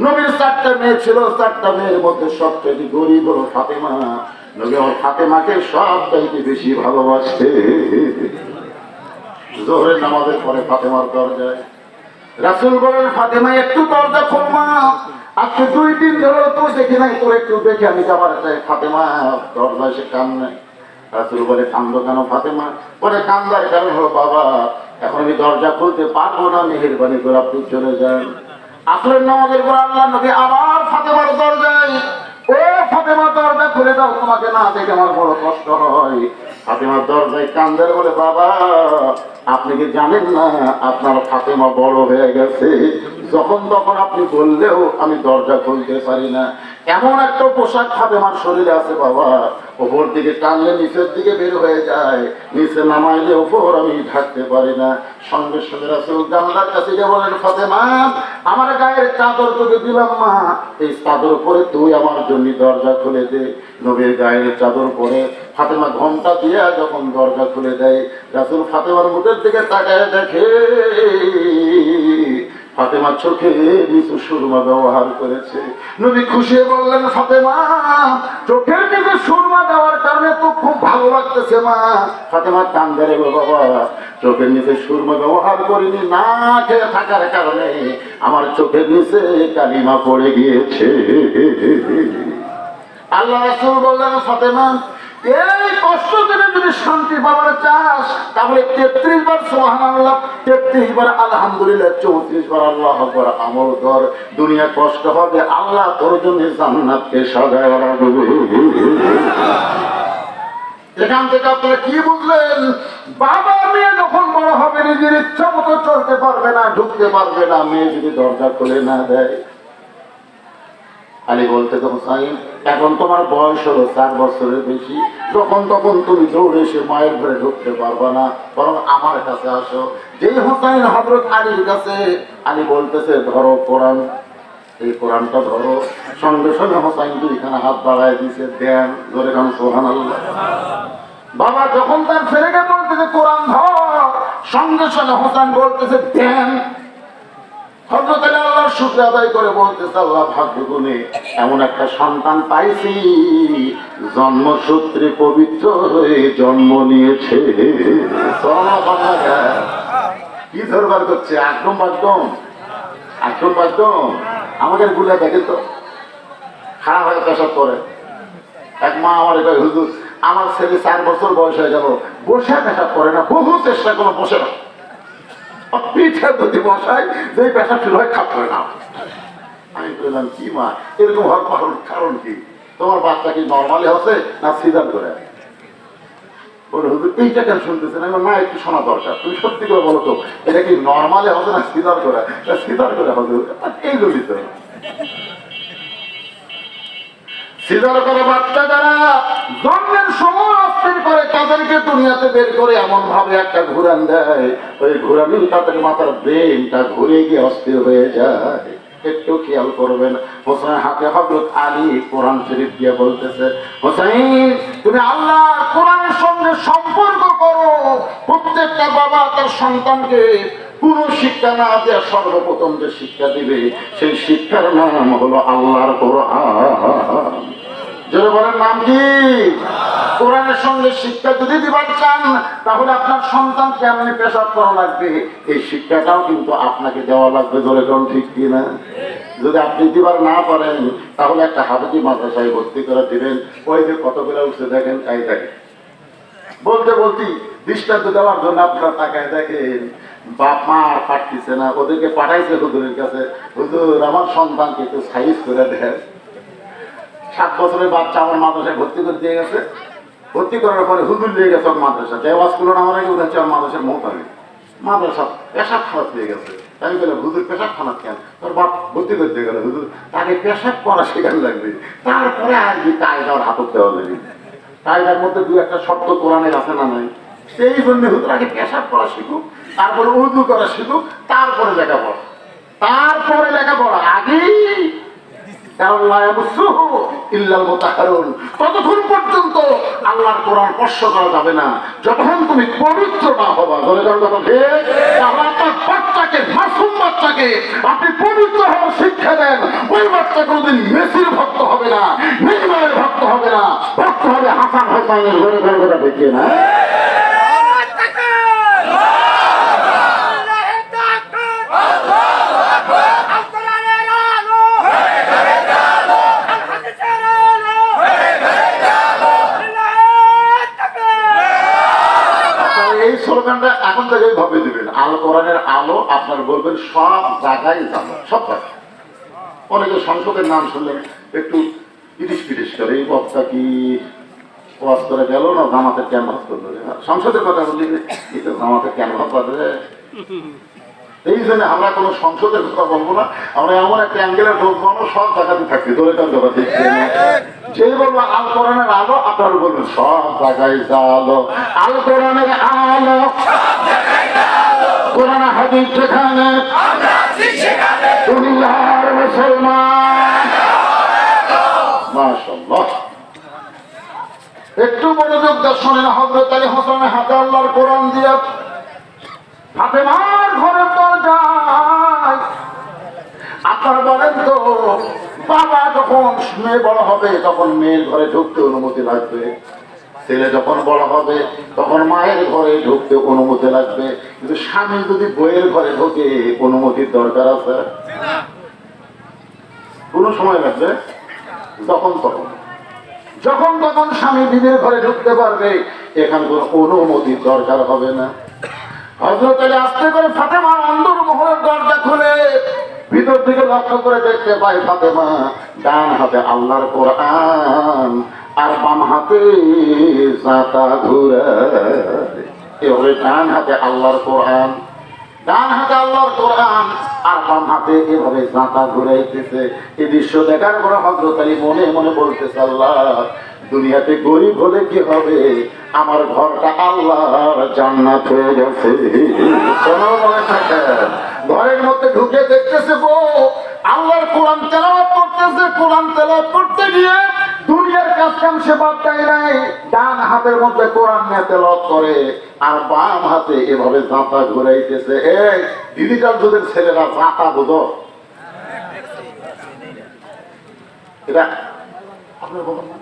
নবীর 4টা মেয়ে ছিল। 4টা মেয়ের মধ্যে সবচেয়ে গরিব হলো ফাতেমা। নবী আমার ফাতেমাকে সবচাইতে বেশি ভালোবাসে। জোহরের নামাজের পরে ফাতেমার দরজায় রাসূল বলেন ফাতেমা একটু দরজা খোল মা, আজকে 2 দিন ধরে তো দেখি নাই, তোর একটু দেখে আমি যাবার চাই। ফাতেমা দরজায় সে কান্দে। রাসূল বলে কান্দো কেন ফাতেমা? পরে কান্দার কারণ হলো বাবা এখন আমি দরজা খুলতে পারবো না, মেহেরবানি করে আপনি চলে যান। আসরের নামাজের পর আল্লাহ নবী আবার ফাতেমার দরজায়, ও ফাতেমা দরজা খুলে দাও, তোমাকে না দেখে আমার বড় কষ্ট হয়। ফাতেমার দরজায় কান্দার বলে বাবা আপনি কি জানেন না আপনার ফাতেমা বড় হয়ে গেছে, যখন তখন আপনি বললেও আমি দরজা খুলতে পারি না। এমন একটা পোশাক ফাতেমার শরীরে আছে বাবা, ওপর দিকে টানলে নিচের দিকে বের হয়ে যায়, নিচে নামাইলে ওপর আমি ঢাকতে পারি না। সঙ্গে সঙ্গে রাসূল জানলার কাছে গিয়ে বলেন ফাতেমা আমার গায়ের চাদর তোকে দিলাম মা, এই চাদর পরে তুই আমার জন্য দরজা খুলে দে। নবীর গায়ের চাদর পরে ফাতেমা ঘন্টা দিয়ে যখন দরজা খুলে দেয়, রাসূল ফাতেমার মুখের দিকে তাকায় দেখে ফাতেমা চোখে নিচু সুরমা ব্যবহার করেছে। নবী খুশি বললেন ফাতেমা চোখের নিচে সুরমা দেওয়ার কারণে তো খুব ভালো লাগতেছে মা। ফাতেমা কান্দে রে বাবা চোখের নিচে সুরমা ব্যবহার করিনি, না খেয়ে থাকার কারণে আমার চোখের নিচে কালিমা পড়ে গিয়েছে। আল্লাহ রাসূল বললেন ফাতেমা এই কষ্ট থেকে যদি শান্তি পাওয়ার চাস তাহলে 33 বার সুবহানাল্লাহ, 33 বার আলহামদুলিল্লাহ, 34 বার আল্লাহু আকবার আমল কর। দুনিয়া কষ্ট হবে, আল্লাহ তোর জন্য জান্নাতকে সাজায় রাখবে। এখান থেকে আপনারা কি বুঝলেন? বাবা মেয়ে যখন বড় হবে নিজের ইচ্ছা মতো চলতে পারবে না, ঢুকতে পারবে না, মেয়ে যদি দরজা খুলে না দেয়। আলী বলতে তো হুসাইন এখন তোমার বয়স হলো 4 বছরের বেশি, যখন তখন তুমি দৌড়ে এসে মায়ের ঘরে ঢুকতে পারবে না, বরং আমার কাছে আসো। যেই হুসাইন হযরত আলীর কাছে, আলী বলতেছে ধরো কোরআন, এই কোরআনটা ধরো। সঙ্গে সঙ্গে হোসাইন দুইখানে হাত বাড়ায় দিছে, দেন ধরে গান সুবহানাল্লাহ। বাবা যখন তার ছেলেকে বলতেছে কোরআন ধর, সঙ্গে সঙ্গে হোসেন বলতেছে দেন। হযরত আলী আল্লাহর শুকর আদায় করে বলতেছে, আল্লাহ ভাগ্য গুণে এমন একটা সন্তান পাইছি জন্মসূত্রে পবিত্র হয়ে জন্ম নিয়েছে। কি ধরবার করছে, একদম একদম একদম একদম। আমাদের গুলা দেখে তো খারাপ হয়ে পেশাব করে। এক মা আমার এটা, হুজুর আমার ছেলে 4 বছর বয়স হয়ে গেল, বসে পেশাব করে না, বহু চেষ্টা করে বসে না, পিঠে যদি বসায় যে পেশাব শুরু হয় খাপ করে না। আমি বললাম কি মা এরকম হওয়ার কারণ কি, তোমার বাচ্চা কি নর্মালি হচ্ছে না সিজার করে? বলে হুজুর এইটা কেন শুনতেছেন? আমি না একটু শোনা দরকার, তুমি সত্যি করে বলো তো এটা কি নর্মালি হবে না সিজার করে? সিজার করে হবে। এই জড়িত সিজার করে বাচ্চা যারা জন্মের সময় অস্থির করে তাদেরকে দুনিয়াতে বের করে এমন ভাবে একটা ঘুরান দেয়, ওই ঘুরানি তাদের মাথার ব্রেনটা ঘুরে গিয়ে অস্থির হয়ে যায়। একটু খেয়াল করবেন। হোসেন হাতে হযরত আলী কোরআন শরীফ দিয়ে বলতেছে, হোসেন তুমি আল্লাহ কোরআনের সঙ্গে সম্পর্ক করো। প্রত্যেকটা বাবা তার সন্তানকে পুরো শিক্ষা না দিয়ে সর্বপ্রথম যে শিক্ষা দিবে সেই শিক্ষার নাম হলো আল্লাহর কোরআন। জোরে বলেন নাম কি? কোরআনের সঙ্গে শিক্ষা যদি দিবার চান তাহলে আপনার সন্তান কেমন পেশাব করা লাগবে এই শিক্ষাটাও কিন্তু আপনাকে দেওয়া লাগবে। জোরে কোন ঠিক কিনা? যদি আপনি দিবার না পারেন তাহলে একটা হাফেজি মাদ্রাসায় ভর্তি করে দিবেন। ওই যে কতগুলো উঠছে দেখেন, তাই দেখেন বলতে বলতে দৃষ্টান্ত দেওয়ার জন্য আপনারা তাকায় দেখেন, বাপ মা আর পাঠতেছে না, ওদেরকে পাঠাইছে হুজুরের কাছে, হুজুর আমার সন্তানকে একটু সাইজ করে দেন। 7 বছরের বাচ্চা আমার মাদ্রাসায় ভর্তি করে দিয়ে গেছে। ভর্তি করার পরে হুজুর নিয়ে গেছে মাদ্রাসা, দেওয়াজ করলো না, আমার আগে উঠেছে আমার মাদ্রাসার মত আমি মাদ্রাসা পেশাব খারাপ হয়ে গেছে। আমি বললাম হুজুর পেশাব খারাপ কেন? তোর বাপ ভর্তি করতে গেল, হুজুর তাকে পেশাব করা শেখানো লাগবে, তারপরে আর কি কায়দার হাতক দেওয়া লাগবে। কায়দার মধ্যে 2-1 শব্দ কোরআনের আছে না নাই, সেই জন্য হুজুর আগে পেশাব করা শিখুক, তারপরে উর্দু করা শিখুক, তারপরে লেখাপড়া, তারপরে লেখাপড়া আগেই। ততক্ষণ পর্যন্ত আল্লাহর কোরআন স্পর্শ করা যাবে না যতক্ষণ তুমি পবিত্র না হবা। বাচ্চাকে, মাসুম বাচ্চাকে আপনি পবিত্র হওয়ার শিক্ষা দেন, ওই বাচ্চা কোনোদিন মেসির ভক্ত হবে না, নেইমারের ভক্ত হবে না, ভক্ত হবে হাসান হোসাইনের। ঘরে ঘরে কথা দেখিয়ে না। এই স্লোগানটা এখন থেকে ভাবে দিবেন, আল কোরআনের আলো আপনার বলবেন সব জায়গায় যাবো, সব জায়গায়। অনেকে সংসদের নাম শুনলেন একটু ইটিস পিটিস করে, এই বক্তা কি ওয়াজ করে গেল না জামাতের ক্যানভাস করলো? সংসদের কথা বললি জামাতের ক্যানভাস বাজে। এই জন্য আমরা কোনো সংসদের কথা বলবো না, আমরা এমন একটা অ্যাঙ্গেলে ঢুকবো, সব জায়গাতে থাকবে। দলে তার কথা দেখছে যে বলবো আল কোরআনের আলো, আপনারা বলবেন সব জায়গায় আলো, আল কোরআনের আলো, কোরআন হাদিস সেখানে দুনিয়ার মুসলমান। মাশাআল্লাহ, একটু মনোযোগ দিয়ে শোনেন। হযরত আলী হোসেনের হাতে আল্লাহর কোরআন দিয়ে ফাতেমার ঘরের দরজায়। আপনারা বলেন তো, বাবা যখন মেয়ে বড় হবে তখন মেয়ের ঘরে ঢুকতে অনুমতি লাগবে, ছেলে যখন বড় হবে তখন মায়ের ঘরে ঢুকতে অনুমতি লাগবে, কিন্তু স্বামী যদি বইয়ের ঘরে ঢোকে অনুমতির দরকার আছে? কোন সময় লাগবে? যখন তখন, যখন তখন স্বামী বিবির ঘরে ঢুকতে পারবে, এখানে কোনো অনুমতির দরকার হবে না। হযরত আলী আস্তে করে ফাতেমার অন্দর মহলের দরজা খুলে ভিতর দিকে লক্ষ্য করে দেখতে পাই ফাতেমা ডান হাতে আল্লাহর কোরআন আর বাম হাতে জাতা ঘুরায়। এভাবে ডান হাতে আল্লাহর কোরআন, ডান হাতে আল্লাহর কোরআন আর বাম হাতে এভাবে জাতা ঘুরাইতেছে। এই দৃশ্য দেখার পরে হযরত আলী মনে মনে বলতেছে, আল্লাহ দুনিয়াতে গরিব হলে কি হবে, আমার ঘরটা আল্লাহর জান্নাত হয়ে গেছে। ঘরের মধ্যে ঢুকে দেখতেছে বউ আল্লাহর কোরআন তেলাওয়াত করতেছে, কোরআন তেলাওয়াত করতে গিয়ে দুনিয়ার কাজ কাম সে বাদ দেয় নাই, ডান হাতের মধ্যে কোরআন নিয়ে তেলাওয়াত করে আর বাম হাতে এভাবে জাঁতা ঘুরাইতেছে। এই ডিজিটাল যুগের ছেলেরা জাঁতা বোঝো? এটা আপনার বলেন না,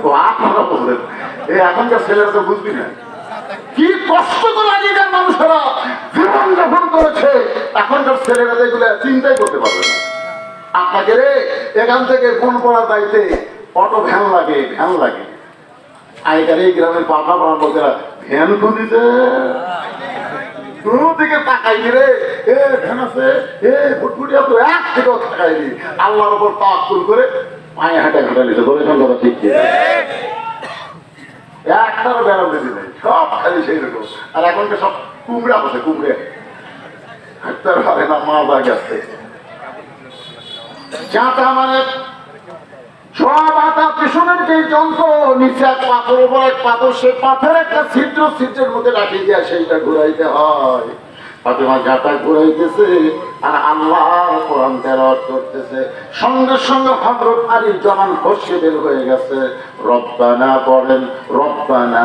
তো আপনারা বললেন এই এখনকার ছেলেরা তো বুঝবি না কি কষ্ট করে আগেকার মানুষেরা জীবন যাপন করেছে, এখনকার ছেলেরা এগুলো চিন্তাই করতে পারবে না। আপনাকে রে এখান থেকে ফোন করা যাইতে অটো ভ্যান লাগে, ভ্যান লাগে। আগেকার এই গ্রামের পাকা পাড়ার লোকেরা ভ্যান খুঁজিতে কোনো দিকে তাকাইনি রে, এ ভ্যান আছে, এ ফুটফুটি আছে, এক থেকেও তাকাইনি। আল্লাহর উপর তাওয়াক্কুল করে পায়ে হাঁটা ঘাটা নিতে ধরে কথা ঠিক একটারও ব্যারাম বেশি নেই, সব খালি সেই রকম। আর এখনকে সব কুমড়া বসে, কুমড়ে হাঁটতে পারে না, মা বা গেছে চাঁটা মানে সব আটা পিছনের যে যন্ত্র, নিচে এক পাথর উপর এক পাথর, সেই পাথরের একটা ছিদ্র, ছিদ্রের মধ্যে রাখি দিয়া সেইটা ঘুরাইতে হয়। ফাতেমা জাটা ঘুরাইতেছে আর আল্লাহ কোরআন তেলাওয়াত করতেছে। সঙ্গে সঙ্গে হযরত আলীর জবান ফসকে বের হয়ে গেছে। রব্বানা পড়েন, রব্বানা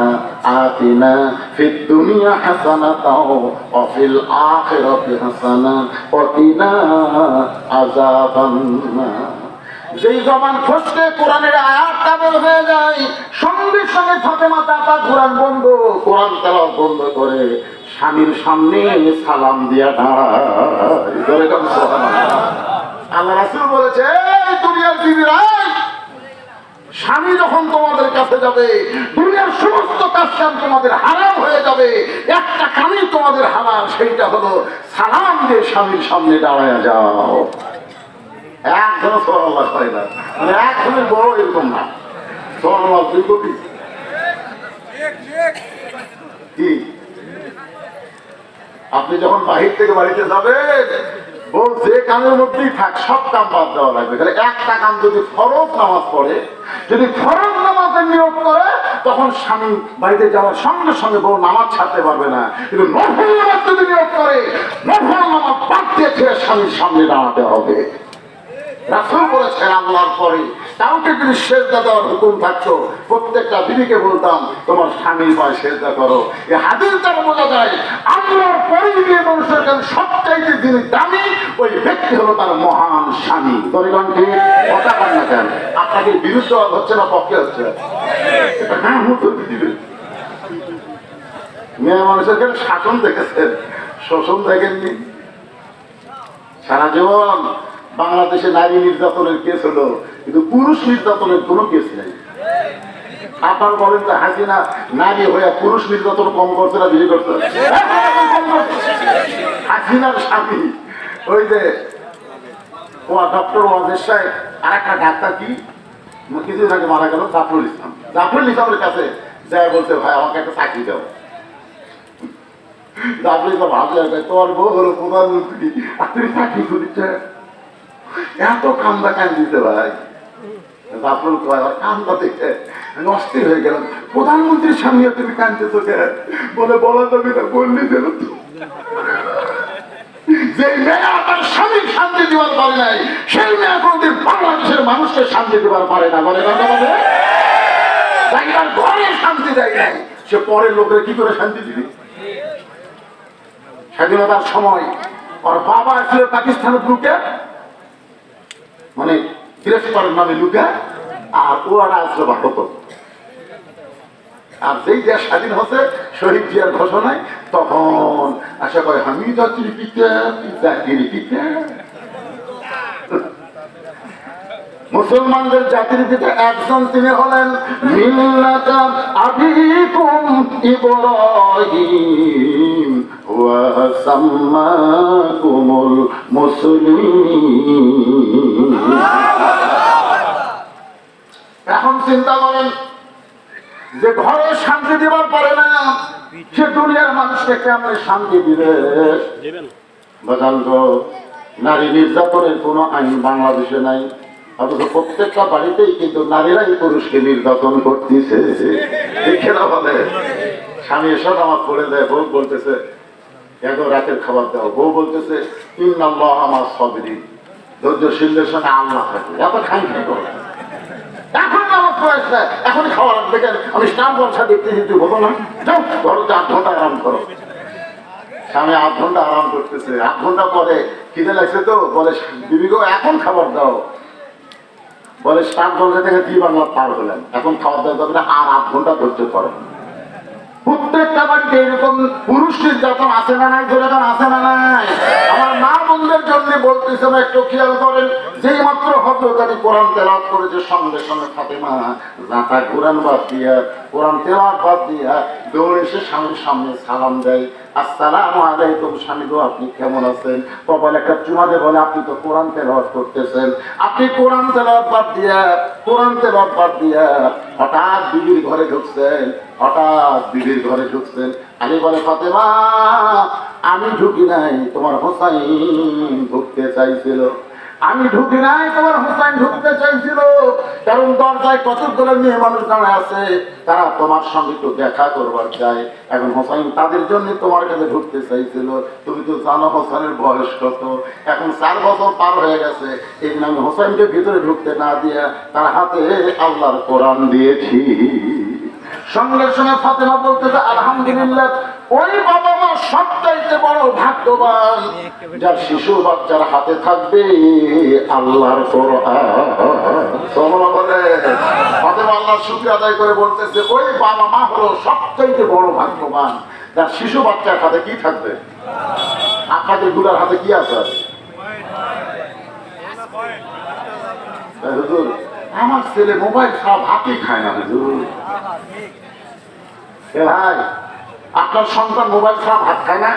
আতিনা ফিদ দুনিয়া হাসানাতাও ওয়া ফিল আখিরাতি হাসানা ওয়া কিনা আযাবান্নার। যেই জবান ফসকে কোরআনের আয়াতটা বের হয়ে যায়, সঙ্গে সঙ্গে ফাতেমা জাটা কোরআন বন্ধ, কোরআন তেলাওয়াত বন্ধ করে স্বামীর সামনে সালাম দিয়া দাঁড়ায়। আল্লাহ রাসূল বলেছে, এই দুনিয়ার বিবিরা, স্বামী যখন তোমাদের কাছে যাবে, দুনিয়ার সমস্ত কাজ কাম তোমাদের হারাম হয়ে যাবে, একটা কামই তোমাদের হারাম, সেইটা হলো সালাম দিয়ে স্বামীর সামনে দাঁড়ায় যাও। একজন সুবহানাল্লাহ হয় না, মানে একজনের বড় এরকম না। সুবহানাল্লাহ দুই কোটি কি আপনি যখন বাহির থেকে বাড়িতে যাবেন, বউ যে কামের মধ্যেই থাক, সব কাম বাদ দেওয়া লাগবে। তাহলে একটা কাম যদি ফরজ নামাজ পড়ে, যদি ফরজ নামাজের নিয়োগ করে, তখন স্বামী বাড়িতে যাওয়ার সঙ্গে সঙ্গে বউ নামাজ ছাড়তে পারবে না। কিন্তু নফল নামাজ যদি নিয়োগ করে, নফল নামাজ বাদ দিয়ে স্বামীর সামনে দাঁড়াতে হবে। রাসূল বলেছেন, আল্লাহর পরে কাউকে যদি সেজদা দেওয়ার হুকুম থাকতো, প্রত্যেকটা বিবিকে বলতাম তোমার স্বামীর পায়ে সেজদা করো। এই হাদিস দ্বারা বোঝা যায় আল্লাহর পরে যে মানুষের কাছে সবচাইতে যিনি দামি, ওই ব্যক্তি হলো তার মহান স্বামী। দরিগণকে কথা বল না কেন? আপনাকে বিরুদ্ধ হচ্ছে না পক্ষে হচ্ছে? হ্যাঁ, মেয়ে মানুষের কাছে শাসন দেখেছেন, শোষণ দেখেননি। সারা জীবন বাংলাদেশে নারী নির্যাতনের কেস হলো, কিন্তু পুরুষ নির্যাতনের কোনো কেস নেই। আপনার বলেন যে হাসিনা নারী হয়ে পুরুষ নির্যাতন কম করছে না বেশি করছে? হাসিনার স্বামী ওই যে ডক্টর ওয়াজেদ সাহেব, আর একটা ডাক্তার কি কিছুদিন আগে মারা গেল, জাফরুল ইসলাম। জাফরুল ইসলামের কাছে যায় বলছে, ভাই আমাকে একটা চাকরি দাও। জাফরুল ইসলাম ভাবছে, তোমার বউ হলো প্রধানমন্ত্রী আর তুমি চাকরি করিতে এত কান্দা কান দিতে ভাই। জাফরুল কয় কান্দা দেখে আমি অস্থির হয়ে গেলাম, প্রধানমন্ত্রীর স্বামী তুমি কান্দতেছো কেন? বলে বলা যাবে না, বললি যেন। যে মেয়ে তার স্বামীর শান্তি দেওয়ার পারে নাই, সেই মেয়ে কোনদিন বাংলাদেশের মানুষকে শান্তি দেওয়ার পারে না। বলে ঘরে শান্তি দেয় নাই, সে পরের লোকের কি করে শান্তি দিবি? স্বাধীনতার সময় ওর বাবা ছিল পাকিস্তানের লুকে, মানে গ্রেফতারের নামে লুকে, আর ওরা আসলো ভারত। আর যেই দেশ স্বাধীন হচ্ছে শহীদ জিয়ার ঘোষণায়, তখন আশা করে আমি জাতির পিতা, জাতির পিতা। মুসলমানদের জাতির পিতা একজন, তিনি হলেন মিল্লাতা আবিকুম ইব্রাহিম ওয়া সাম্মাকুমুল মুসলিমিন। এখন চিন্তা করেন, যে ঘরে শান্তি দিবার পারে না, সে দুনিয়ার মানুষকে কেমন শান্তি দিবে? নারী নির্যাতনের কোনো আইন বাংলাদেশে নাই, অথচ প্রত্যেকটা বাড়িতেই কিন্তু নারীরাই পুরুষকে নির্যাতন করতেছে। বলে স্বামী এসব আমার করে দেয়, বউ বলতেছে এত রাতের খাবার দাও, বউ বলতেছে ইন্নাল্লাহ আমার সবরি, ধৈর্যশীলদের সঙ্গে আল্লাহ থাকে, এত খাই খাই করো। এখন আমার প্রয়াসটা এখনই খাওয়া লাগবে কেন? আমি স্নান বর্ষা দেখতেছি, তুই বলো না যাও ধরো 8 ঘন্টা আরাম করো। স্বামী 8 ঘন্টা আরাম করতেছে, 8 ঘন্টা পরে খিদে লাগছে তো বলে বিবি গো এখন খাবার দাও। বলে স্নান বর্ষা থেকে 2 বাংলা পার হলেন, এখন খাবার দাওয়া যাবে না, আর 8 ঘন্টা ধৈর্য করো। প্রত্যেকটা বাড়িতে এরকম পুরুষ নির্যাতন আছে না নাই? যেরকম আছে না নাই? আমার মা বোনদের জন্য বলতেছে না, একটু খেয়াল করেন। যেই মাত্র হযরত আলী কোরআন তেলাওয়াত করেছে, সঙ্গে সঙ্গে ফাতেমা জাঁতা কোরআন বাদ দিয়া, কোরআন তেলাওয়াত বাদ দিয়া দৌড়ে এসে স্বামীর সামনে সালাম দেয়, আসসালামু আলাইকুম স্বামী গো, আপনি কেমন আছেন? কপালে একটা চুমা দিয়ে বলে, আপনি তো কোরআন তেলাওয়াত করতেছেন। আপনি কোরআন তেলাওয়াত বাদ দিয়া, কোরআন তেলাওয়াত বাদ দিয়া হঠাৎ বিবির ঘরে ঢুকছেন, হঠাৎ বিবির ঘরে ঢুকছেন। আলী বলে, ফাতেমা আমি ঢুকি নাই, তোমার হোসাইন ঢুকতে চাইছিল। আমি ঢুকি নাই, তোমার হোসাইন ঢুকতে চাইছিল। কারণ দরজায় কতগুলো মেয়ে মানুষ দাঁড়ায় আছে, তারা তোমার সঙ্গে একটু দেখা করবার চায়। এখন হোসাইন তাদের জন্য তোমার কাছে ঢুকতে চাইছিল। তুমি তো জানো হোসাইনের বয়স কত, এখন 4 বছর পার হয়ে গেছে। এই জন্য আমি হোসাইনকে ভিতরে ঢুকতে না দিয়া তার হাতে আল্লাহর কোরআন দিয়েছি। সঙ্গে সঙ্গে ফাতেমা বলতেছে, আলহামদুলিল্লাহ, ওই বাবা মা সবচাইতে বড় ভাগ্যবান যার শিশু বাচ্চার হাতে থাকবে আল্লাহর কোরআন। সুবহানাল্লাহ বলে ফাতেমা আল্লাহর শুকরিয়া আদায় করে বলতেছে, ওই বাবা মা হলো সবচাইতে বড় ভাগ্যবান যার শিশু বাচ্চার হাতে কি থাকবে। আপনাদের গুলার হাতে কি আছে? হুজুর আমার ছেলে মোবাইল ছাড়া ভাতই খায় না। হুজুর ভাই, আপনার সন্তান মোবাইল ছাড়া ভাত খায় না?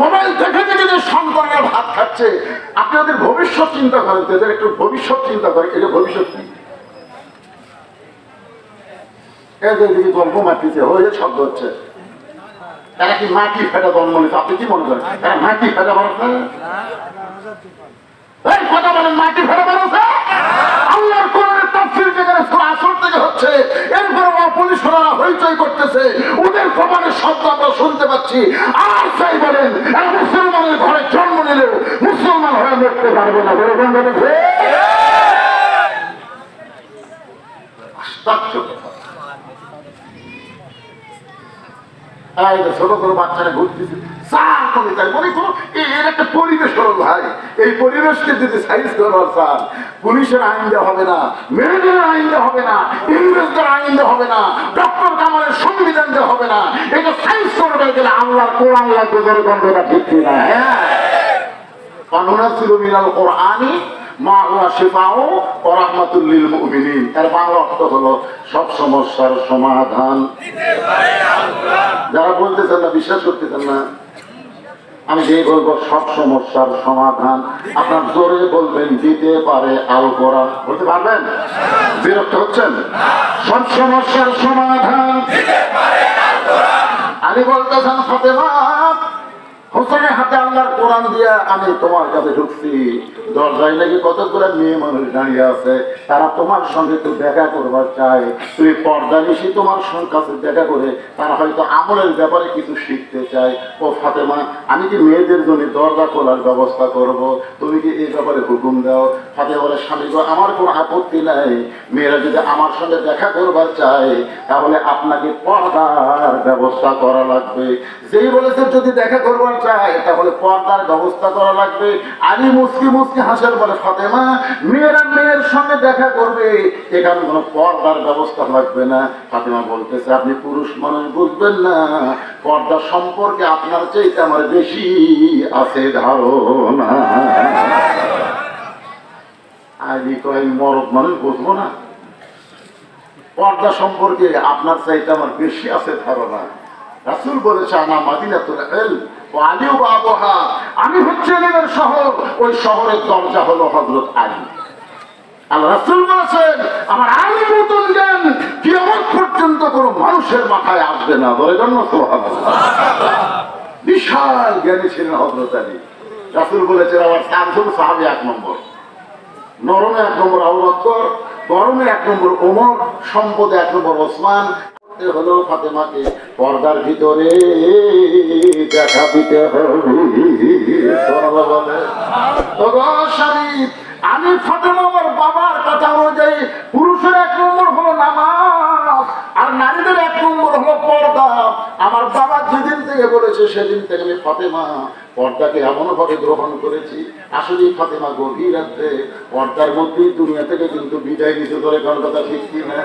মোবাইল দেখে দেখে যে সন্তানরা ভাত খাচ্ছে, আপনি ওদের ভবিষ্যৎ চিন্তা করেন, এদের একটু ভবিষ্যৎ চিন্তা করেন। এটা ভবিষ্যৎ কি? এদের দিকে গল্প মাটিতে হয়ে শব্দ হচ্ছে, তারা কি মাটি ফেটা জন্ম নিচ্ছে? আপনি কি মনে করেন তারা মাটি ফেটা মানুষ? এই কথা বলেন, মাটি ফেটা মানুষ? আল্লাহর কোরআনের তাফসীর যেখানে সূরা আসর থেকে হচ্ছে, এরপর পুলিশ ওরা হইচই করতেছে, ওদের খবরের শব্দ আমরা শুনতে পাচ্ছি। আর চাই বলেন, মুসলমানের ঘরে জন্ম নিলেও মুসলমান হয়ে মরতে পারবে না। আশ্চর্য কথা। ছোট ছোট বাচ্চারা ঘুরতেছে, এর একটা পরিবেশ হলো ভাই। এই পরিবেশকে যদি সাইজ করবার চান, পুলিশের আইন দেওয়া হবে না, মেয়েদের আইন দেওয়া হবে না, ইংরেজদের আইন দেওয়া হবে না, ডক্টর কামালের সংবিধান দেওয়া হবে না। এটা সাইজ করবে গেলে আল্লাহর কোরআন লাগবে। গণতন্ত্রটা ঠিক কিনা? হ্যাঁ, মিনাল কোরআনি মা হুয়া শিফাউ ওয়া রাহমাতুল লিল মুমিনিন। এর বাংলা অর্থ হলো সব সমস্যার সমাধান। যারা বলতেছেন না, বিশ্বাস করতেছেন না, আমি যে বলবো সব সমস্যার সমাধান, আপনার জোরে বলবেন দিতে পারে আল কোরআন। বলতে পারবেন? বিরক্ত হচ্ছেন? সব সমস্যার সমাধান আলী বলতেছেন, ফাতেমা হোসেনের হাতে আল্লাহর কোরআন দিয়া আমি তোমার কাছে ঢুকছি। দরজায় নাকি কতগুলো মেয়ে মানুষ দাঁড়িয়ে আছে, তারা তোমার সঙ্গে একটু দেখা করবার চায়। তুমি পর্দা নিশি তোমার কাছে দেখা করে তারা হয়তো আমলের ব্যাপারে কিছু শিখতে চায়। ও ফাতেমা, আমি কি মেয়েদের জন্য দরজা খোলার ব্যবস্থা করব? তুমি কি এই ব্যাপারে হুকুম দাও? ফাতেমা বলে, স্বামী গো, আমার কোনো আপত্তি নাই। মেয়েরা যদি আমার সঙ্গে দেখা করবার চায় তাহলে আপনাকে পর্দার ব্যবস্থা করা লাগবে। যেই বলেছে যদি দেখা করবার চায় তাহলে পর্দার ব্যবস্থা করা লাগবে। আলী মুসকি মুসকি হাসের বলে, ফাতেমা মেয়েরা মেয়ের সঙ্গে দেখা করবে, এখানে কোনো পর্দার ব্যবস্থা লাগবে না। ফাতেমা বলতেছে, আপনি পুরুষ মানুষ বুঝবেন না, পর্দা সম্পর্কে আপনার চাইতে আমার বেশি আছে ধারণা। আলী কয়, মরদ মানুষ বুঝবো না? পর্দা সম্পর্কে আপনার চাইতে আমার বেশি আছে ধারণা। রাসূল বলেছে, আনা মাদিনাতুল ইলম ওয়া আলিউ বাবুহা, আমি হচ্ছে ইলমের শহর, ওই শহরের দরজা হলো হযরত আলী। আল্লাহ রাসূল বলেছেন, আমার আলীর মতন জ্ঞান কিয়ামত পর্যন্ত কোনো মানুষের মাথায় আসবে না। বলে জন্য সুবহানাল্লাহ। বিশাল জ্ঞানী ছিলেন হযরত আলী। রাসূল বলেছেন, আমার 4 জন সাহাবী 1 নম্বর, নরমে 1 নম্বর আবু বকর, গরমে 1 নম্বর ওমর, সম্পদে 1 নম্বর ওসমান, করতে হলো ফাতেমাকে পর্দার ভিতরে দেখা দিতে হবে। স্বামী, আমি ফাতেমা আমার বাবার কথা অনুযায়ী পুরুষের 1 নম্বর হলো নামাজ, আর নারীদের 1 নম্বর হলো পর্দা। আমার বাবা যেদিন থেকে বলেছে সেদিন থেকে আমি ফাতেমা পর্দাকে এমন ভাবে গ্রহণ করেছি। আসলে ফাতেমা গভীর রাত্রে পর্দার মধ্যেই দুনিয়া থেকে কিন্তু বিদায় নিতে ধরে, কোন কথা ঠিক কিনা?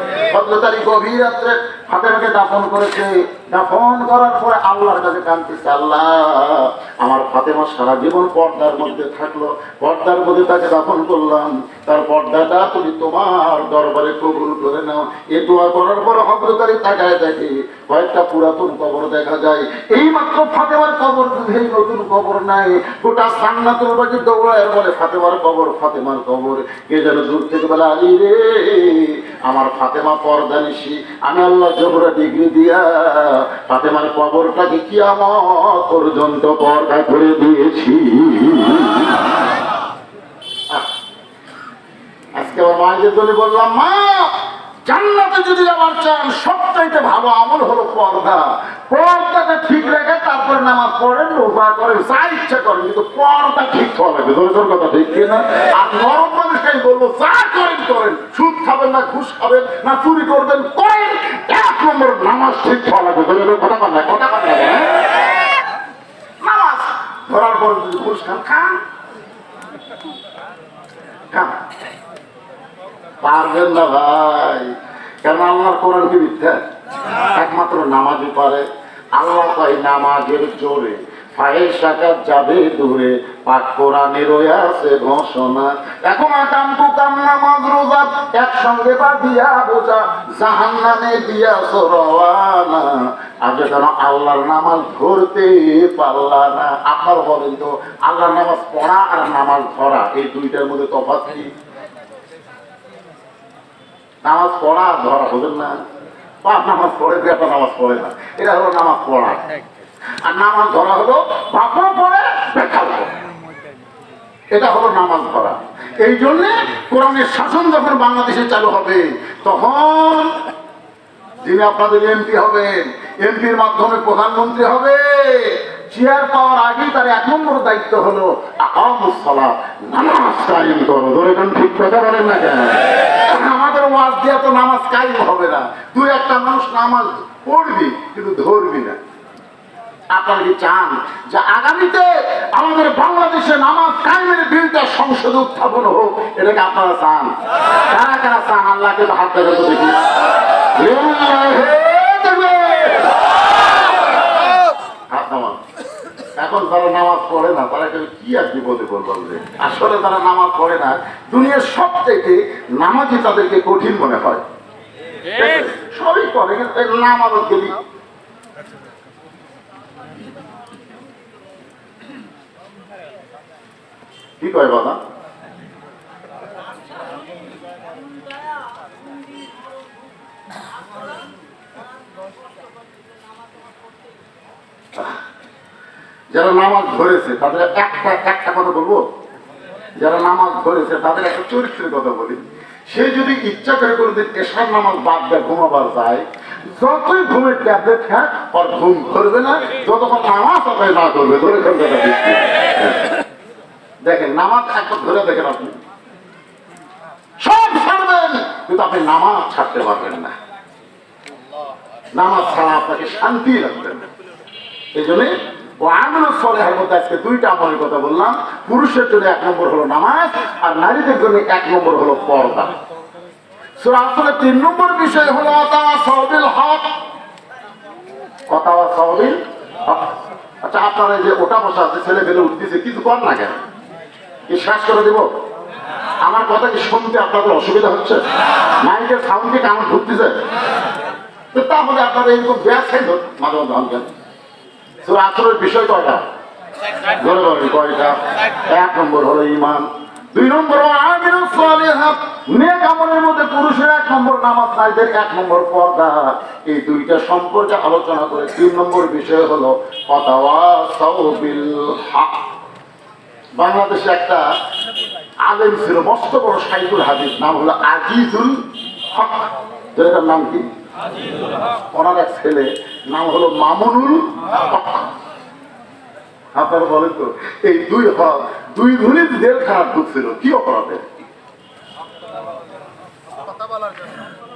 তারই গভীর রাত্রে ফাতেমাকে দাফন করেছে। দাফন করার পরে আল্লাহর কাছে কাঁদতেছে, আল্লাহ আমার ফাতেমা সারা জীবন পর্দার মধ্যে থাকলো, পর্দার মধ্যে তাকে দাফন করলাম, তার পর্দাটা তুমি তোমার দরবারে কবুল করে নাও। এ দোয়া করার পর হযরতারি তাকায় দেখে কয়েকটা পুরাতন কবর দেখা যায়। এই মাত্র ফাতেমার কবর, এই নতুন কবর নাই, গোটা জান্নাতুল বাকি দৌড়ায় বলে ফাতেমার কবর, ফাতেমার কবর। কে যেন দূর থেকে বলে, আলী রে আমার ফাতেমা পর্দা নিশি, আমি আল্লাহ জবরা ডিগ্রি দিয়া ফাতেমার কবরটাকে কিয়ামত পর্যন্ত পর্দা করে দিয়েছি। আজকে আমার মায়েদের জন্য বললাম, মা জান্নাতে যদি যাবার চান সবচাইতে ভালো আমল হলো পর্দা। পর্দাটা ঠিক রেখে তারপরে নামাজ পড়েন, রোজা করেন, যা ইচ্ছা করেন, কিন্তু পর্দা ঠিক হওয়া লাগবে। তোর কথা ঠিক কিনা? আর নরম মানুষটাই বলবো, যা করেন করেন, সুদ খাবেন না, ঘুষ খাবেন না, চুরি করবেন করেন, 1 নম্বর নামাজ ঠিক হওয়া লাগবে। তোর কথা পান না, কথা পান না। নামাজ ধরার পর যদি ঘুষ খান, খান খান, পারবেন না ভাই। কেন? আল্লাহর কোরআন কি মিথ্যা? একমাত্র নামাজই পারে। আল্লাহ কয় নামাজের জোরে ফাহিশাকাত যাবে দূরে, পাক কোরআনের আছে ঘোষণা। এখন আকাম কুকাম নামাজ রোজা একসঙ্গে বাঁধিয়া বোঝা, জাহান্নামে দিয়াছ রওয়ানা। আজ কেন আল্লাহর নামাজ ধরতে পারলা না? আপনার বলেন তো, আল্লাহর নামাজ পড়া আর নামাজ ধরা এই দুইটার মধ্যে তফাৎ কি? নামাজ পড়া আর ধরা, বোঝেন না? বাপ নামাজ পড়ে, বেটা নামাজ পড়ে না, এটা হলো নামাজ পড়া। আর নামাজ ধরা হলো বাপও পড়ে, বেটাও পড়ে, এটা হলো নামাজ ধরা। এই জন্যে কোরআনের শাসন যখন বাংলাদেশে চালু হবে, তখন যিনি আপনাদের এমপি হবেন, এমপির মাধ্যমে প্রধানমন্ত্রী হবে, চেয়ার পাওয়ার আগেই তার 1 নম্বর দায়িত্ব হলো আকামুস সালাত, নামাজ কায়েম করো। ধরে কোন ঠিক কথা বলেন না কেন? আমাদের ওয়াজ দিয়ে তো নামাজ কায়েম হবে না। তুই একটা মানুষ নামাজ পড়বি কিন্তু ধরবি না। আপনারা কি চান যে আগামীতে আমাদের বাংলাদেশে নামাজ কায়েমের বিলটা সংসদে উত্থাপন হোক? এটাকে আপনারা চান? কারা কারা চান? আল্লাহকে হাত দেখাতে দেখি। এখন তারা নামাজ পড়ে না, তারা কি আর বিপদে পড়বে? আসলে তারা নামাজ পড়ে না, দুনিয়ার সবথেকে নামাজই তাদেরকে কঠিন মনে হয়। সবই করে কিন্তু নামাজ গেলি কি কয় বাবা? যারা নামাজ ধরেছে তাদের একটা কথা বলবো, যারা নামাজ ধরেছে তাদের একটা চরিত্রের কথা বলি। সে যদি ইচ্ছা করে কোনোদিন এশার নামাজ বাদ দেয়, ঘুমাবার যায়, যতই ঘুমের ট্যাবলেট খায় আর ঘুম ধরবে না যতক্ষণ নামাজ আদায় না করবে। ধরে দেখেন, নামাজ একবার ধরে দেখেন, আপনি সব ছাড়বেন কিন্তু আপনি নামাজ ছাড়তে পারবেন না। নামাজ ছাড়া আপনাকে শান্তি রাখবেন। এই জন্যে ও আমল সলেহের মধ্যে আজকে 2টা আমলের কথা বললাম। পুরুষের জন্য 1 নম্বর হলো নামাজ, আর নারীদের জন্য 1 নম্বর হলো পর্দা। সূরা আসরের 3 নম্বর বিষয় হলো তাওয়াসবিল হক। তাওয়াসবিল হক। আচ্ছা, আপনারা যে ওটা বসা আছে, ছেলে পেলে উঠতেছে, কিছু কর না কেন? কি শ্বাস করে দেব? আমার কথা কি শুনতে আপনাদের অসুবিধা হচ্ছে? মাইকের সাউন্ড কি কানে ঢুকতেছে? তাহলে আপনারা এরকম ব্যাস খাই মাঝে মাঝে হন কেন? সূরা আসরের বিষয় কয়টা? ধরে বলেন কয়টা? 1 নম্বর হলো ঈমান, 2 নম্বর আমিলুস সালিহাত, নেক আমলের মধ্যে পুরুষের 1 নম্বর নামাজ, নারীদের 1 নম্বর পর্দা। এই 2টা সম্পর্কে আলোচনা করে 3 নম্বর বিষয় হলো ওয়াতাওয়াসাউ বিল হক। বাংলাদেশে একটা আলেম ছিল, মস্ত বড় শাইখুল হাদিস, নাম হলো আজিজুল হক। এটার নাম কি? ওনার এক ছেলে নাম হলো মামুনুল হক। আপনারা বলেন তো এই দুই ধুলিত জেলখানা ঢুকছিল কি অপরাধে?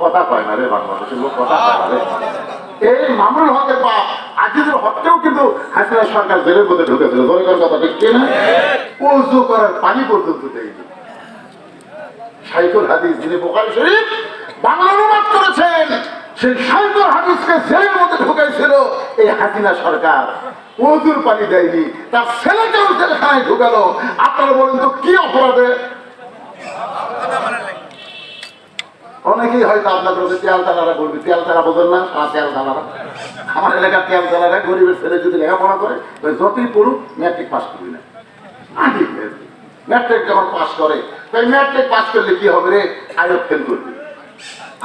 কথা কয় না রে, বাংলাদেশের লোক কথা কয় না রে। এই মামুনুল হকের বাপ আজিজুল হককেও কিন্তু হাসিনা সরকার জেলের মধ্যে ঢুকেছিল। দরকার কথা ঠিক কিনা? ওযু করার পানি পর্যন্ত দেয়নি। শাইখুল হাদিস যিনি বুখারী শরীফ বাংলা অনুবাদ করেছেন, সেই শাইখুল হাদিসকে জেলের মধ্যে ঢুকাইছিল এই হাসিনা সরকার। ওযুর পানি দেয়নি, তার ছেলেকেও জেলখানায় ঢুকালো। আপনারা বলেন তো কি অপরাধে? অনেকেই হয়তো আপনাদের তেল তালারা বলবে, তেল তালা বোঝেন না? তেল তালারা আমার এলাকার তেল তালারা গরিবের ছেলে যদি লেখাপড়া করে যতই পড়ুক ম্যাট্রিক পাস করবি না। ম্যাট্রিক যখন পাস করে তাই ম্যাট্রিক পাস করলে কি হবে রে? আয়ত ফেল করবি।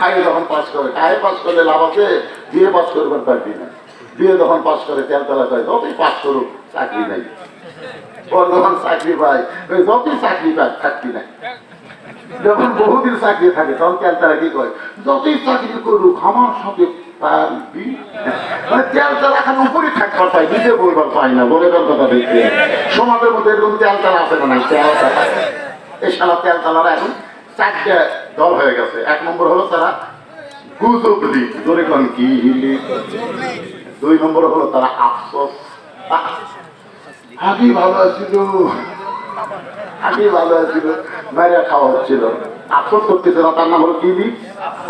আয় যখন পাস করে, আয় পাস করলে লাভ আছে, বিয়ে পাস করবার পারবি না। বিয়ে যখন পাস করে তেল তালা করে যতই পাস করুক চাকরি নাই। পর যখন চাকরি পায় যতই চাকরি পায় থাকবি না। যখন বহুদিন চাকরি থাকে তখন তেল তারা কি কয়, যতই চাকরি করুক আমার সাথে পারবি। মানে তেল তালা এখন উপরে থাকবার পাই, নিজে বলবার পাই না। বলে কথা দেখি সমাজের মধ্যে এরকম তেল তালা আছে না? তেল তালা এই সারা তেল তালারা এখন চারটা দল হয়ে গেছে। এক নম্বর হলো তারা গুজব লীগ, জোরে কন কি লীগ। দুই নম্বর হলো তারা আফসোস, আগেই ভালো আছিল, আগেই ভালো আছিল, বাইরে খাওয়া হচ্ছিল, আফসোস করতেছে না, তার নাম হলো কি লীগ?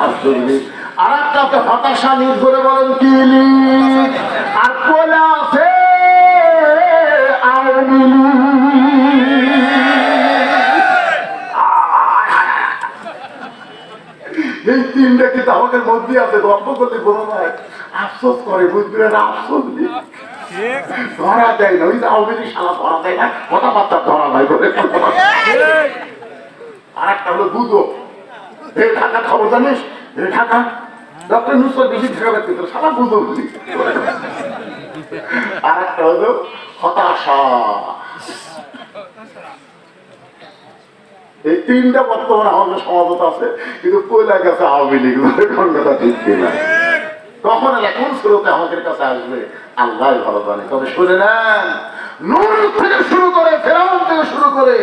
আফসোস লীগ। আর একটা হতাশা লীগ, ধরে বলেন কি লীগ? আর কোলা আছে আওয়ামী লীগ। এই তিনটা কিন্তু আমাদের মধ্যে আছে, গল্প করলে কোনো নয়। আফসোস করে বুঝবে না, আফসোস লীগ ধরা দেয় না। ওই যে আওয়ামী লীগ সালা ধরা দেয় না, কথাবার্তা ধরা দেয় বলে। আর একটা হলো গুজব, এই ঢাকা খবর জানিস, এই ঢাকা ডক্টর নুসরত বেশি ঢাকা ব্যক্তিত্ব সারা গুজব লীগ। আর একটা হলো হতাশা। এই তিনটা বর্তমানে আমাদের সমাজত আছে, কিন্তু পয়লা কাছে আওয়ামী লীগ কথা ঠিক কিনা। কখন এরা কোন স্রোতে আমাদের কাছে আসবে আল্লাহ ভালো জানে। তবে শুনে নেন, নূহ থেকে শুরু করে ফেরাউন থেকে শুরু করে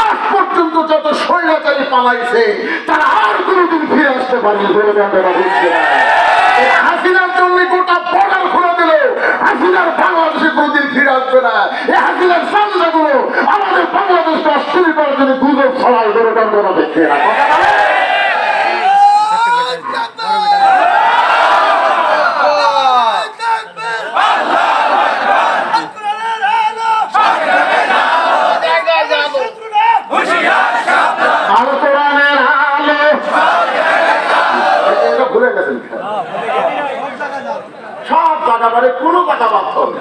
আজ পর্যন্ত যত স্বৈরাচারী পালাইছে তারা আর কোনোদিন ফিরে আসতে পারেনি। হাসিনার জন্য গোটা বর্ডার খুলে দিল, হাসিনার বাংলাদেশে কোনোদিন ফিরে আসবে না। এই হাসিনার সামনাগুলো আমাদের বাংলাদেশকে অস্থির করার জন্য গুজব ছড়ায় ধরে কান্ডনা দেখছে না। সব জায়গা বাড়ে কোনো জায়গা বাদ হবে,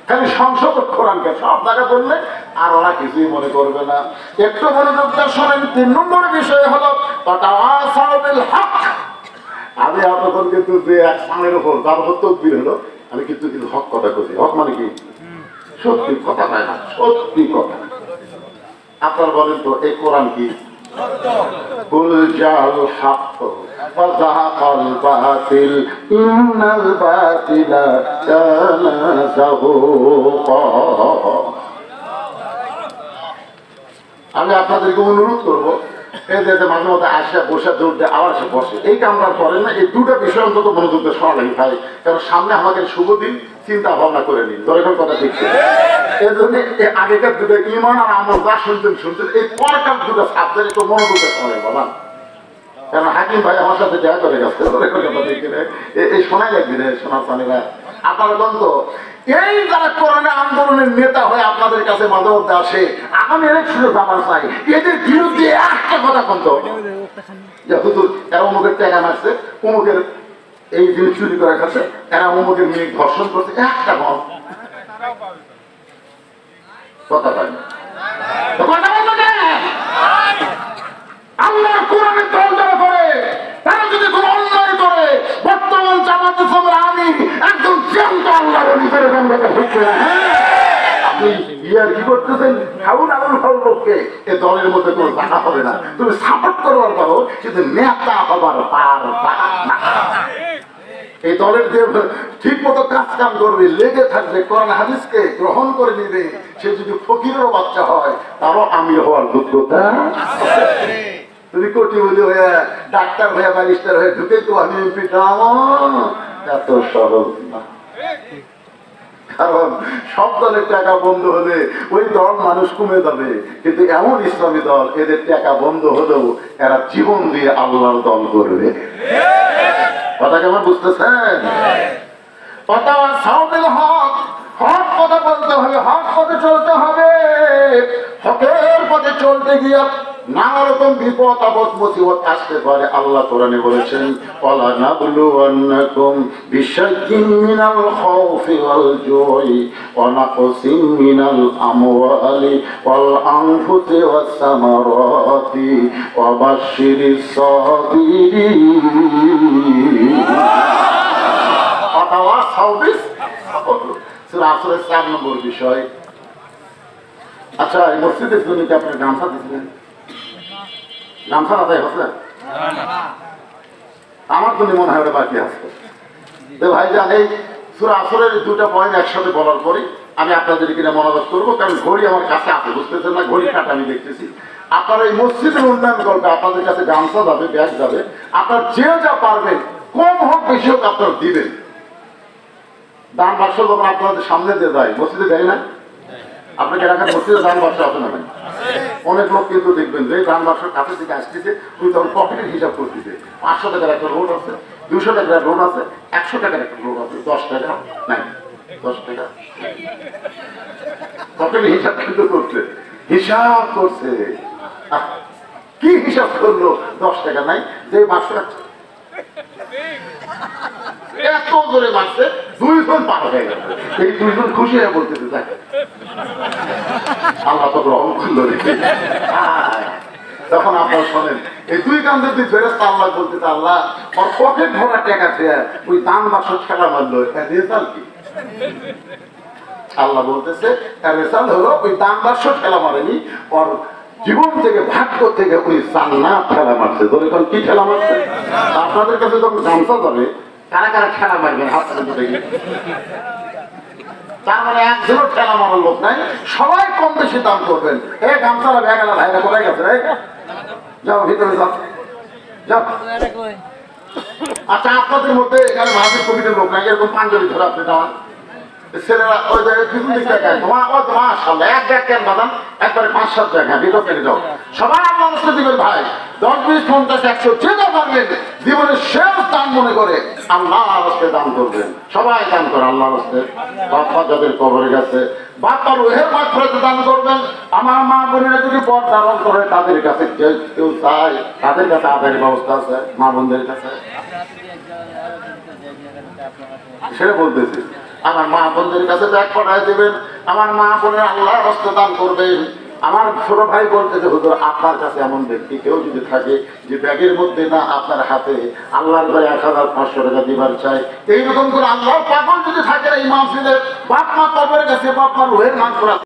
খালি সংসদ কোরআনকে সব জায়গা করলে আর ওরা কিছুই মনে করবে না। একটু মনোযোগ দিয়ে শোনেন। 3 নম্বর বিষয় হলো হক। আমি আপনাদের কিন্তু যে এক সামের উপর যার উপর তকবীর হলো, আমি কিন্তু কিন্তু হক কথা করছি। হক মানে কি? সত্যি কথা, তাই না? সত্যি কথা। আপনার বলেন তো এই কোরআন কি? কুল জাল হক ওয়া যাহাকাল বাতিল ইন্নাল বাতিলা কানা যাহুকা। আমি আপনাদেরকে অনুরোধ করবো, এই যে মাঝে মধ্যে আসা বসে দৌড়তে আবার সে বসে, এই কামটা করেন না। এই দুটা বিষয় অন্তত মনোযোগ দিয়ে শোনা লাগে ভাই, কারণ সামনে আমাদের শুভ দিন, চিন্তা ভাবনা করে নিন। দরকার কথা ঠিক এই জন্য আগেকার দুটো ইমান আর আমল যা শুনতেন এই পরকার দুটো সাবজেক্ট একটু মনোযোগ দিয়ে শোনে বলান। কারণ হাকিম ভাই আমার সাথে দেখা করে গেছে, এই শোনাই লাগবে রে সোনার পানিরা। আপনারা বন্ধ এই যারা কোরআনের আন্দোলনের নেতা হয়ে আপনাদের কাছে মাঝে মধ্যে আসে, আগামী ইলেকশনে জামার চাই, এদের বিরুদ্ধে একটা কথা বলতো যে হুজুর এরা অমুকের টাকা মারছে, অমুকের এই জিনিস চুরি করে খাচ্ছে, এরা অমুকের মেয়ে ধর্ষণ করছে, একটা বল কথা পাই না। আল্লাহর কোরআনের দল যারা করে তারা যদি কোনো অন্যায় করে, বর্তমান জামাত ইসলামের আমি একজন জ্যান্ত আল্লাহর অলি করে আপনি ইয়ার কি করতেছেন? খাউন আগুন খাওয়াবো লোককে এ দলের মধ্যে কোনো জায়গা হবে না। তুমি সাপোর্ট করবার পারো, কিন্তু নেতা হবার পার না। এই দলের যে ঠিক মতো কাজ কাম করবে, লেগে থাকবে, কোরআন হাদিসকে গ্রহণ করে নিবে, সে যদি ফকিরেরও বাচ্চা হয় তারও আমির হওয়ার যোগ্যতা। তুমি কোটিপতি হয়ে, ডাক্তার হয়ে, ব্যারিস্টার হয়ে ঢুকে তো আমি এমপি এত সহজ না। কারণ সব দলের টাকা বন্ধ হলে ওই দল মানুষ কমে যাবে, কিন্তু এমন ইসলামী দল এদের টাকা বন্ধ হলেও এরা জীবন দিয়ে আল্লাহর দল করবে। কথা কেমন বুঝতেছেন? কথা সাউবিল হক, হক কথা বলতে হবে, হক পথে চলতে হবে। হকের পথে চলতে গিয়ে নানা রকম বিপদ আপদ মুসিবত আসতে পারে। আল্লাহ কোরআনে বলেছেন, ওয়ালা নাবলুওয়ান্নাকুম বিশাইইন মিনাল খাউফি ওয়াল জুই ওয়া নাকসিম মিনাল আমওয়ালি ওয়াল আনফুসি ওয়াস সামারাতি ওয়া বাশশিরিস সাবিরিন। অথবা সাউবিস সূরা আসরের 4 নম্বর বিষয়। আচ্ছা, এই মসজিদের জন্য কি আপনার গামছা দিচ্ছিলেন? গামছা আদায় হচ্ছে? আমার জন্য মনে হয় ওটা বাকি আছে। ভাই জান, এই সূরা আসরের 2টা পয়েন্ট একসাথে বলার পরে আমি আপনাদের কিনা মনোযোগ করবো, কারণ ঘড়ি আমার কাছে আছে, বুঝতেছেন না? ঘড়ি কাটা আমি দেখতেছি। আপনার এই মসজিদের উন্নয়ন করবে, আপনাদের কাছে গামছা যাবে, ব্যাগ যাবে, আপনার যে যা পারবেন, কম হোক বেশি হোক আপনার দিবেন। দান বাক্স যখন আপনাদের সামনে দিয়ে যায়, মসজিদে দেয় না? আপনাকে এলাকার মসজিদে দান বাক্স আছে না? অনেক লোক কিন্তু দেখবেন যে দান বাক্সের কাছে দিকে আসতেছে, তুই তখন পকেটের হিসাব করতেছে। 500 টাকার একটা নোট আছে, 200 টাকার নোট আছে, 100 টাকার একটা নোট আছে, 10 টাকা নাই, 10 টাকা পকেটের হিসাব কিন্তু করছে, হিসাব করছে। কি হিসাব করলো? 10 টাকা নাই, যে বাক্স এত করে মারছে, 2 জন পার হয়ে গেছে। এই 2 জন খুশি হয়ে বলতেছে, দেখ আল্লাহ তো গ্রহণ করলো রে। তখন আপনারা শোনেন, এই 2 কান্দে 2 ফেরেশতা আল্লাহ বলতেছে, আল্লাহ ওর পকেট ভরা টাকা খেয়ে ওই দান বাক্স খেলা মারলো, এর রেজাল্ট কি? আল্লাহ বলতেছে, এর রেজাল্ট হলো ওই দান বাক্স খেলা মারেনি, ওর জীবন থেকে, ভাগ্য থেকে ওই জান্নাত খেলা মারছে। যখন কি খেলা মারছে? আপনাদের কাছে যখন গামছা যাবে, কারা কারা খেলা মারবেন হাত তুলে দেখি। তার মানে একজনও খেলা মারার লোক নাই, সবাই কম বেশি দাম করবেন। এই গামছালা ব্যাগেলা ভাইরা কোথায় গেছে? যাও ভিতরে যাও, যাও। আচ্ছা, আপনাদের মধ্যে এখানে মাঝে কবিদের লোক নাই, এরকম পাঞ্জাবি ধরে আপনি যাওয়ান ছেলেরা ওই জায়গায় কিছু দিক দেখায়, মাশাআল্লাহ, এক ব্যাগ কেন বাদাম একবারে 5-7 ব্যাগ, হ্যাঁ ভিতর থেকে যাও। সবাই আল্লাহ রাস্তা দিবেন ভাই, 10, 20, 50, 100 যে যা পারবেন জীবনের শেষ দান মনে করে আল্লাহ রাস্তায় দান করবেন। সবাই দান করে আল্লাহ রাস্তায়। বাপ্পা যাদের কবরে গেছে, বাপ্পা রুহের মাগফিরাতে দান করবেন। আমার মা বোনেরা যদি পথ ধারণ করে, তাদের কাছে কেউ চায়, তাদের কাছে আদায়ের ব্যবস্থা আছে, মা বোনদের কাছে। সেটা বলতেছি, আমার মা বোনদের কাছে ব্যাগ পাঠায় দেবেন, আমার মা বোনের আল্লাহ রাস্তা দান করবেন। আমার ছোট ভাই বলতেছে, হুজুর আপনার কাছে এমন ব্যক্তি কেউ যদি থাকে যে ব্যাগের মধ্যে না আপনার হাতে আল্লাহর ঘরে 1500 টাকা দিবার চাই, এইরকম করে আল্লাহ পাগল যদি থাকে এই মাহফিলে, বাপ মা কবরের কাছে, বাপ মা রুহের মাগফিরাত